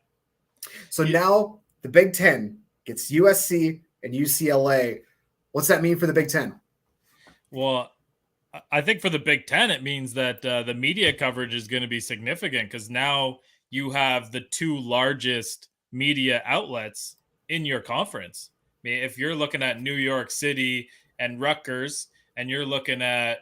So now the Big 10 gets USC and UCLA. What's that mean for the Big 10? Well, I think for the Big 10, it means that the media coverage is going to be significant because now you have the two largest media outlets in your conference. I mean, if you're looking at New York City and Rutgers, and you're looking at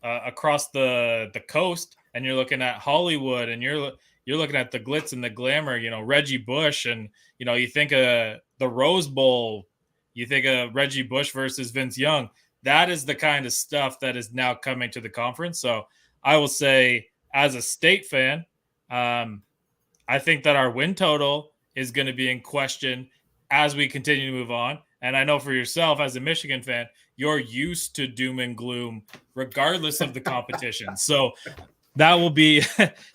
across the coast, and you're looking at Hollywood, and you're looking at the glitz and the glamour, Reggie Bush, and you think of the Rose Bowl, you think of Reggie Bush versus Vince Young. That is the kind of stuff that is now coming to the conference. So I will say, as a state fan, I think that our win total is going to be in question as we continue to move on. And I know for yourself as a Michigan fan, you're used to doom and gloom regardless of the competition. So that'll be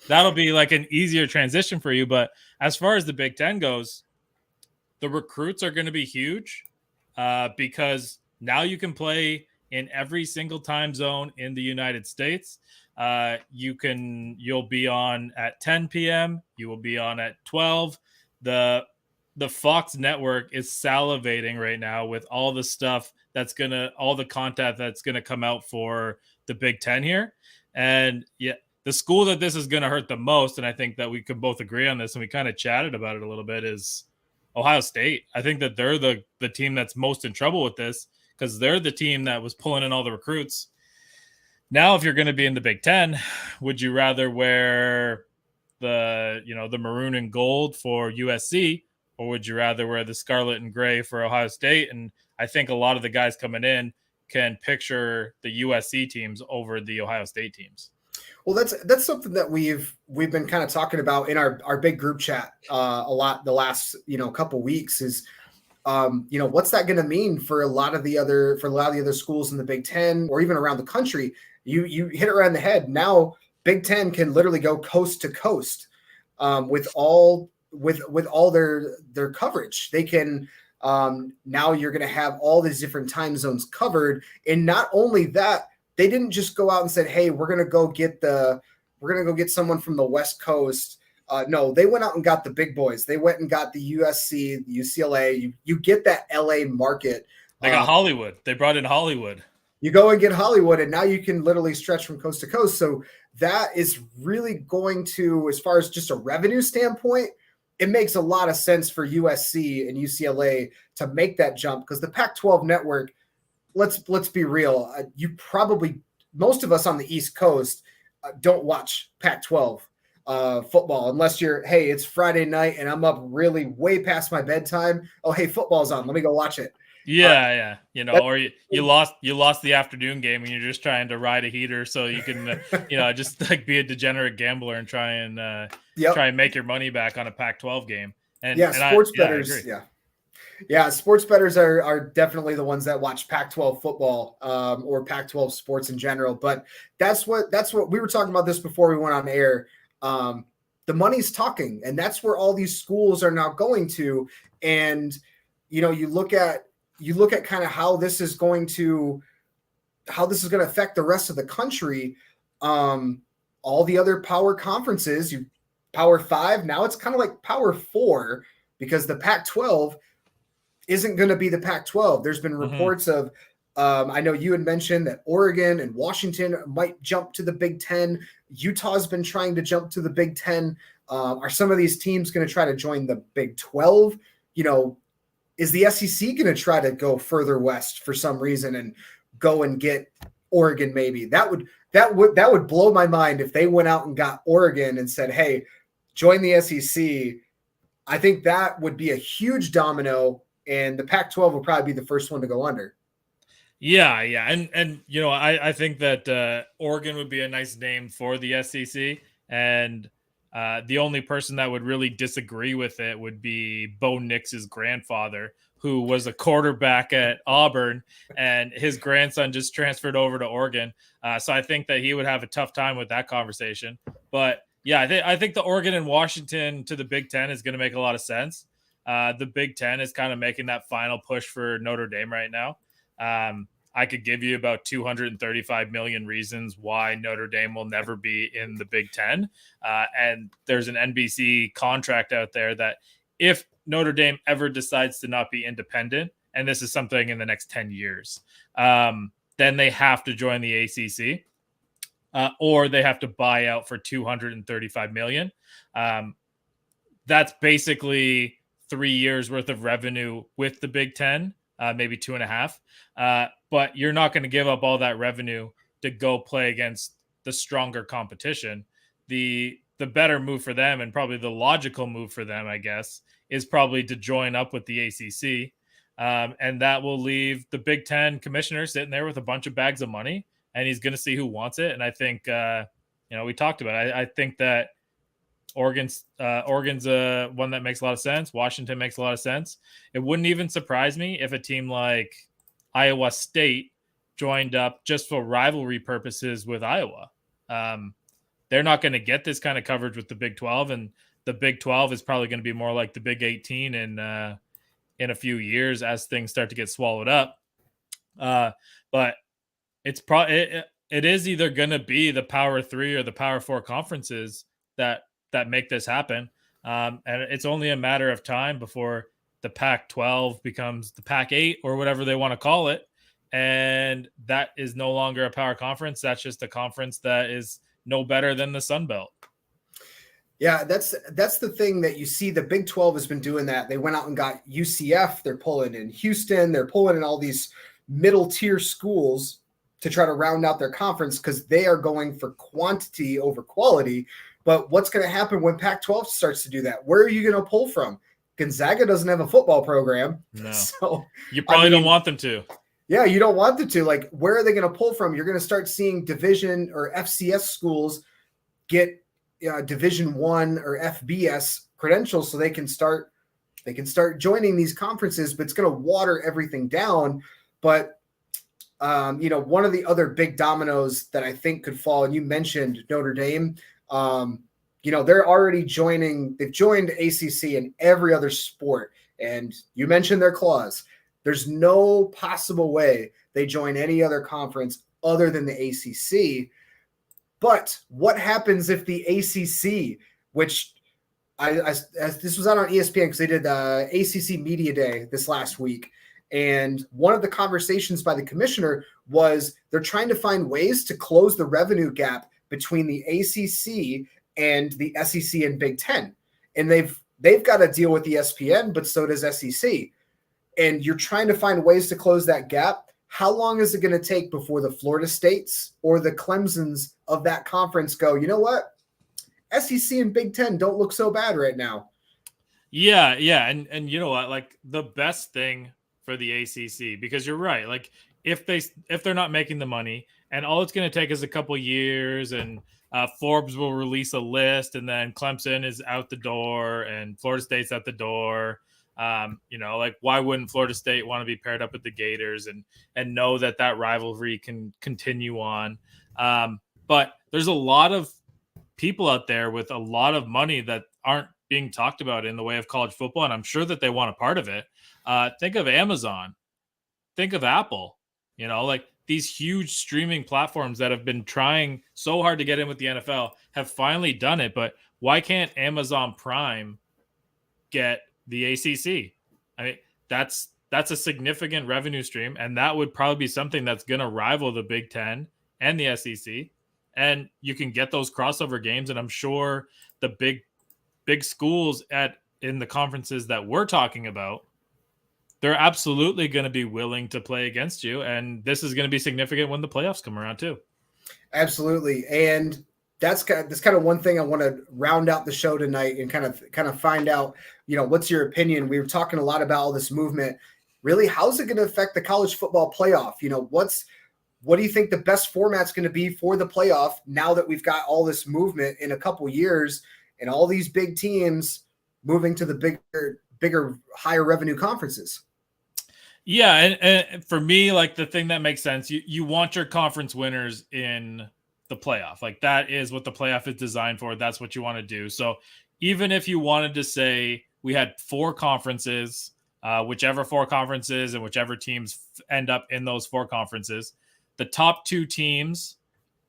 like an easier transition for you. But as far as the Big Ten goes, the recruits are going to be huge because now you can play in every single time zone in the United States. You'll be on at 10 p.m. You will be on at 12. The Fox network is salivating right now with all the stuff all the content that's gonna come out for the Big Ten here. And yeah, the school that this is gonna hurt the most, and I think that we could both agree on this, and we kind of chatted about it a little bit, is Ohio State. I think that they're the team that's most in trouble with this because they're the team that was pulling in all the recruits. Now, if you're going to be in the Big Ten, would you rather wear the maroon and gold for USC, or would you rather wear the scarlet and gray for Ohio State? And I think a lot of the guys coming in can picture the USC teams over the Ohio State teams. Well, that's something that we've been kind of talking about in our big group chat a lot the last couple weeks is what's that going to mean for a lot of the other schools in the Big Ten or even around the country. You hit it right on the head. Now Big Ten can literally go coast to coast with all their coverage. They can now you're going to have all these different time zones covered, and not only that, they didn't just go out and said, "Hey, we're going to go get someone from the West Coast." No, they went out and got the big boys. They went and got the USC, the UCLA. You get that LA market. They got Hollywood. They brought in Hollywood. You go and get Hollywood, and now you can literally stretch from coast to coast. So that is really going to, as far as just a revenue standpoint, it makes a lot of sense for USC and UCLA to make that jump because the Pac-12 network, let's be real, most of us on the East Coast don't watch Pac-12 football unless it's Friday night and I'm up really way past my bedtime. Oh, hey, football's on. Let me go watch it. Yeah. Or you lost the afternoon game and you're just trying to ride a heater so you can, just like be a degenerate gambler and try and make your money back on a Pac-12 game. Sports bettors. Sports bettors are definitely the ones that watch Pac-12 football or Pac-12 sports in general. But that's what we were talking about this before we went on air. The money's talking, and that's where all these schools are now going to. And you look at kind of how this is going to affect the rest of the country. All the other power conferences, Power 5, now it's kind of like Power 4 because the Pac-12 isn't going to be the Pac-12. There's been reports of, I know you had mentioned that Oregon and Washington might jump to the Big Ten. Utah's been trying to jump to the Big Ten. Are some of these teams going to try to join the Big 12? Is the SEC going to try to go further west for some reason and go and get Oregon? Maybe that would blow my mind if they went out and got Oregon and said, "Hey, join the SEC." I think that would be a huge domino, and the Pac-12 will probably be the first one to go under. Yeah, and I think that Oregon would be a nice name for the SEC, and the only person that would really disagree with it would be Bo Nix's grandfather, who was a quarterback at Auburn, and his grandson just transferred over to Oregon. So I think that he would have a tough time with that conversation. But yeah, I think the Oregon and Washington to the Big Ten is going to make a lot of sense. The Big Ten is kind of making that final push for Notre Dame right now. I could give you about 235 million reasons why Notre Dame will never be in the Big Ten. And there's an NBC contract out there that if Notre Dame ever decides to not be independent, and this is something in the next 10 years, then they have to join the ACC or they have to buy out for 235 million. That's basically 3 years worth of revenue with the Big Ten. Maybe 2.5. But you're not going to give up all that revenue to go play against the stronger competition. The better move for them, and probably the logical move for them, I guess, is probably to join up with the ACC. And that will leave the Big Ten commissioner sitting there with a bunch of bags of money, and he's going to see who wants it. And I think, we talked about it. I think that Oregon's one that makes a lot of sense. Washington makes a lot of sense. It wouldn't even surprise me if a team like Iowa State joined up just for rivalry purposes with Iowa. They're not going to get this kind of coverage with the Big 12, and the Big 12 is probably going to be more like the Big 18 in a few years as things start to get swallowed up. But it's it is either going to be the Power 3 or the Power 4 conferences that make this happen. And it's only a matter of time before the Pac-12 becomes the Pac-8 or whatever they want to call it. And that is no longer a power conference. That's just a conference that is no better than the Sun Belt. Yeah, that's the thing that you see. The Big 12 has been doing that. They went out and got UCF. They're pulling in Houston. They're pulling in all these middle tier schools to try to round out their conference because they are going for quantity over quality. But what's going to happen when Pac-12 starts to do that? Where are you going to pull from? Gonzaga doesn't have a football program. No. So you probably don't want them to. Yeah, you don't want them to. Like, where are they going to pull from? You're going to start seeing division or FCS schools get Division I or FBS credentials so they can start joining these conferences, but it's going to water everything down. But one of the other big dominoes that I think could fall, and you mentioned Notre Dame, they're already they've joined ACC in every other sport. And you mentioned their clause. There's no possible way they join any other conference other than the ACC. But what happens if the ACC, which this was out on ESPN because they did the ACC Media Day this last week, and one of the conversations by the commissioner was they're trying to find ways to close the revenue gap between the ACC and the SEC and Big Ten. And they've got to deal with ESPN, but so does SEC. And you're trying to find ways to close that gap. How long is it going to take before the Florida States or the Clemsons of that conference go, you know what? SEC and Big Ten don't look so bad right now. Yeah. And you know what? Like, the best thing for the ACC, because you're right. Like, if they're not making the money, and all it's going to take is a couple years, and Forbes will release a list, and then Clemson is out the door and Florida State's out the door. Why wouldn't Florida State want to be paired up with the Gators and know that rivalry can continue on? But there's a lot of people out there with a lot of money that aren't being talked about in the way of college football, and I'm sure that they want a part of it. Think of Amazon. Think of Apple. These huge streaming platforms that have been trying so hard to get in with the NFL have finally done it. But why can't Amazon Prime get the ACC? I mean, that's a significant revenue stream, and that would probably be something that's going to rival the Big Ten and the SEC. And you can get those crossover games, and I'm sure the big schools in the conferences that we're talking about, they're absolutely going to be willing to play against you, and this is going to be significant when the playoffs come around too. Absolutely, and that's kind of one thing I want to round out the show tonight and kind of find out, what's your opinion? We were talking a lot about all this movement. Really, how's it going to affect the college football playoff? What do you think the best format's going to be for the playoff now that we've got all this movement in a couple years and all these big teams moving to the bigger, higher revenue conferences? Yeah, and for me, like, the thing that makes sense, you want your conference winners in the playoff. Like, that is what the playoff is designed for. That's what you want to do. So even if you wanted to say we had 4 conferences, whichever 4 conferences and whichever teams end up in those 4 conferences, the top 2 teams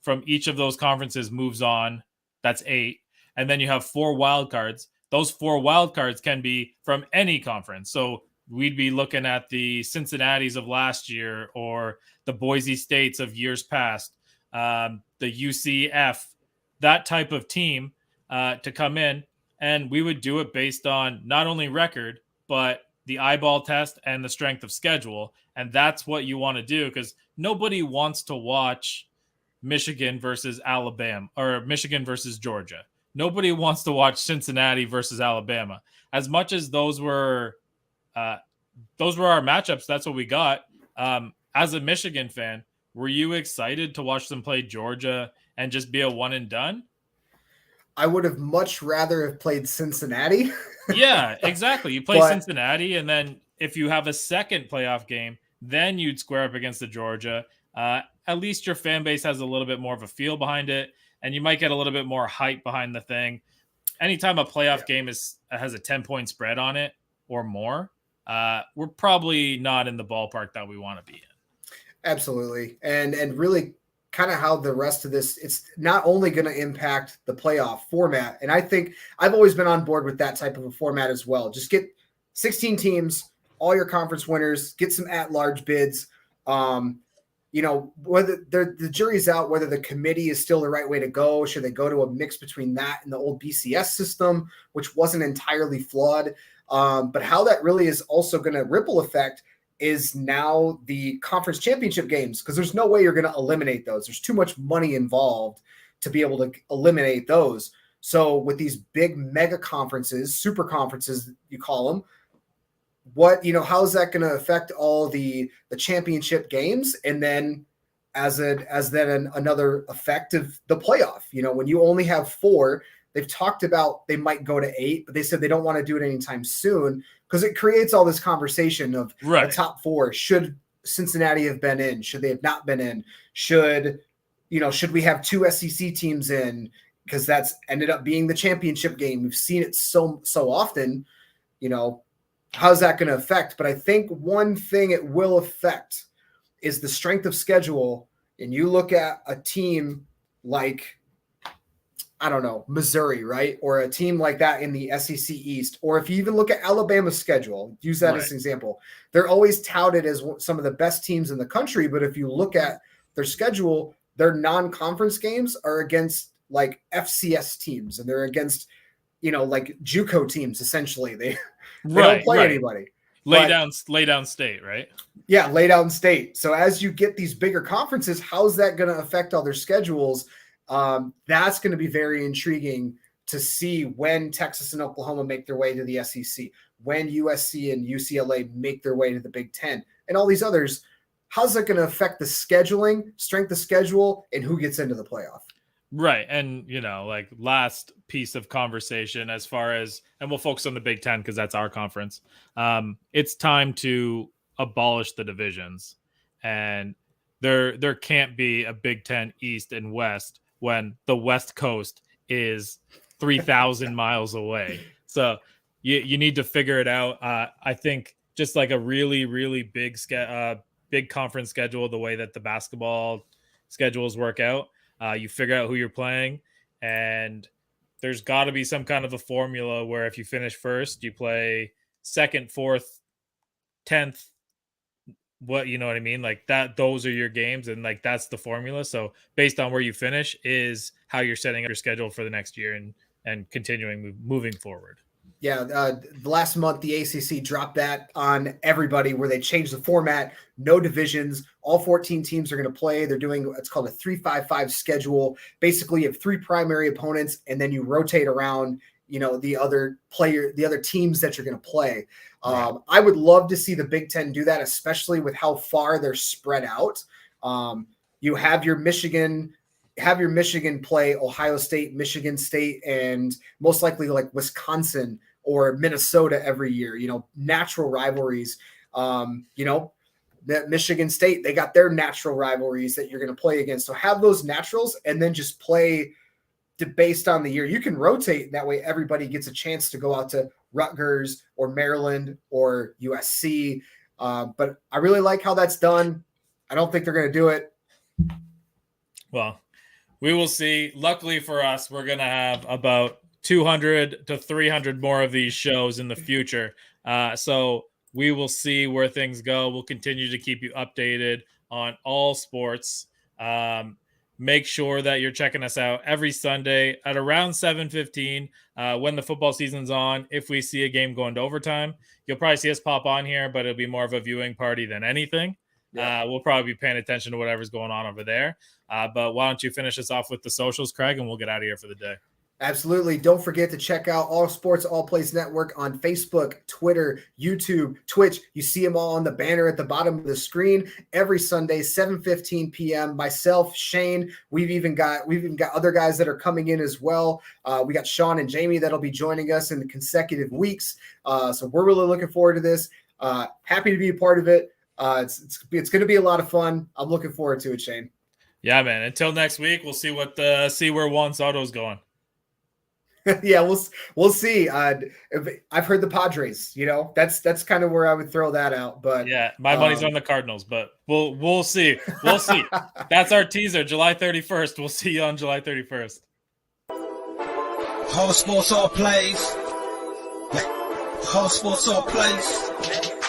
from each of those conferences moves on. That's 8. And then you have 4 wild cards. Those 4 wild cards can be from any conference. So we'd be looking at the Cincinnatis of last year or the Boise States of years past, the UCF, that type of team to come in. And we would do it based on not only record, but the eyeball test and the strength of schedule. And that's what you want to do, because nobody wants to watch Michigan versus Alabama or Michigan versus Georgia. Nobody wants to watch Cincinnati versus Alabama. As much as those were our matchups, that's what we got. As a Michigan fan, were you excited to watch them play Georgia and just be a one and done? I would have much rather have played Cincinnati. Yeah, exactly. You play But- Cincinnati, and then if you have a second playoff game, then you'd square up against the Georgia. At least your fan base has a little bit more of a feel behind it, and you might get a little bit more hype behind the thing. Anytime a playoff game has a 10-point spread on it or more, we're probably not in the ballpark that we want to be in. Absolutely. And really kind of how the rest of this, it's not only going to impact the playoff format. And I think I've always been on board with that type of a format as well. Just get 16 teams, all your conference winners, get some at-large bids. Whether the jury's out, whether the committee is still the right way to go. Should they go to a mix between that and the old BCS system, which wasn't entirely flawed? But how that really is also going to ripple effect is now the conference championship games, because there's no way you're going to eliminate those. There's too much money involved to be able to eliminate those. So with these big mega conferences, super conferences, you call them, how is that going to affect all the championship games? And then another effect of the playoff, when you only have 4, they've talked about they might go to 8, but they said they don't want to do it anytime soon because it creates all this conversation of the top 4. Should Cincinnati have been in? Should they have not been in? Should we have 2 SEC teams in? Because that's ended up being the championship game. We've seen it so often, how's that going to affect? But I think one thing it will affect is the strength of schedule. And you look at a team like, I don't know, Missouri, right? Or a team like that in the SEC East. Or if you even look at Alabama's schedule, use that as an example. They're always touted as some of the best teams in the country. But if you look at their schedule, their non-conference games are against like FCS teams. And they're against, like JUCO teams, essentially. They don't play anybody. Lay down state, right? Yeah, lay down state. So as you get these bigger conferences, how's that going to affect all their schedules? That's going to be very intriguing to see when Texas and Oklahoma make their way to the SEC, when USC and UCLA make their way to the Big Ten, and all these others. How's that going to affect the scheduling, strength of schedule, and who gets into the playoff? Right. And, last piece of conversation as far as, and we'll focus on the Big Ten because that's our conference. It's time to abolish the divisions. And there can't be a Big Ten East and West when the West Coast is 3,000 miles away. So you need to figure it out. I think just like a really, really big conference schedule, the way that the basketball schedules work out, you figure out who you're playing, and there's got to be some kind of a formula where if you finish first, you play second, fourth, 10th, what, you know what I mean? Like that, those are your games, and like that's the formula. So based on where you finish is how you're setting up your schedule for the next year and continuing moving forward. Yeah, last month the ACC dropped that on everybody where they changed the format, no divisions, all 14 teams are going to play. They're doing it's called a 3-5-5 schedule. Basically, you have 3 primary opponents, and then you rotate around, the other teams that you're going to play. Right. I would love to see the Big Ten do that, especially with how far they're spread out. You have your Michigan play Ohio State, Michigan State, and most likely like Wisconsin or Minnesota every year, natural rivalries. That Michigan State, they got their natural rivalries that you're going to play against. So have those naturals and then just play based on the year. You can rotate. That way everybody gets a chance to go out to Rutgers or Maryland or USC. But I really like how that's done. I don't think they're going to do it. Well, we will see. Luckily for us, we're going to have about 200 to 300 more of these shows in the future. So we will see where things go. We'll continue to keep you updated on all sports. Make sure that you're checking us out every Sunday at around 7:15 when the football season's on. If we see a game going to overtime, you'll probably see us pop on here, but it'll be more of a viewing party than anything. Yeah. We'll probably be paying attention to whatever's going on over there. But why don't you finish us off with the socials, Craig, and we'll get out of here for the day. Absolutely. Don't forget to check out All Sports, All Plays Network on Facebook, Twitter, YouTube, Twitch. You see them all on the banner at the bottom of the screen every Sunday, 7:15 p.m. Myself, Shane. We've even got other guys that are coming in as well. We got Sean and Jamie that'll be joining us in the consecutive weeks. So we're really looking forward to this. Happy to be a part of it. It's going to be a lot of fun. I'm looking forward to it, Shane. Yeah, man. Until next week, we'll see where Juan Soto's going. Yeah, we'll see. I've heard the Padres. That's kind of where I would throw that out. But yeah, my money's on the Cardinals. But we'll see. We'll see. That's our teaser, July 31st. We'll see you on July 31st. All sports, all plays. All sports, all plays.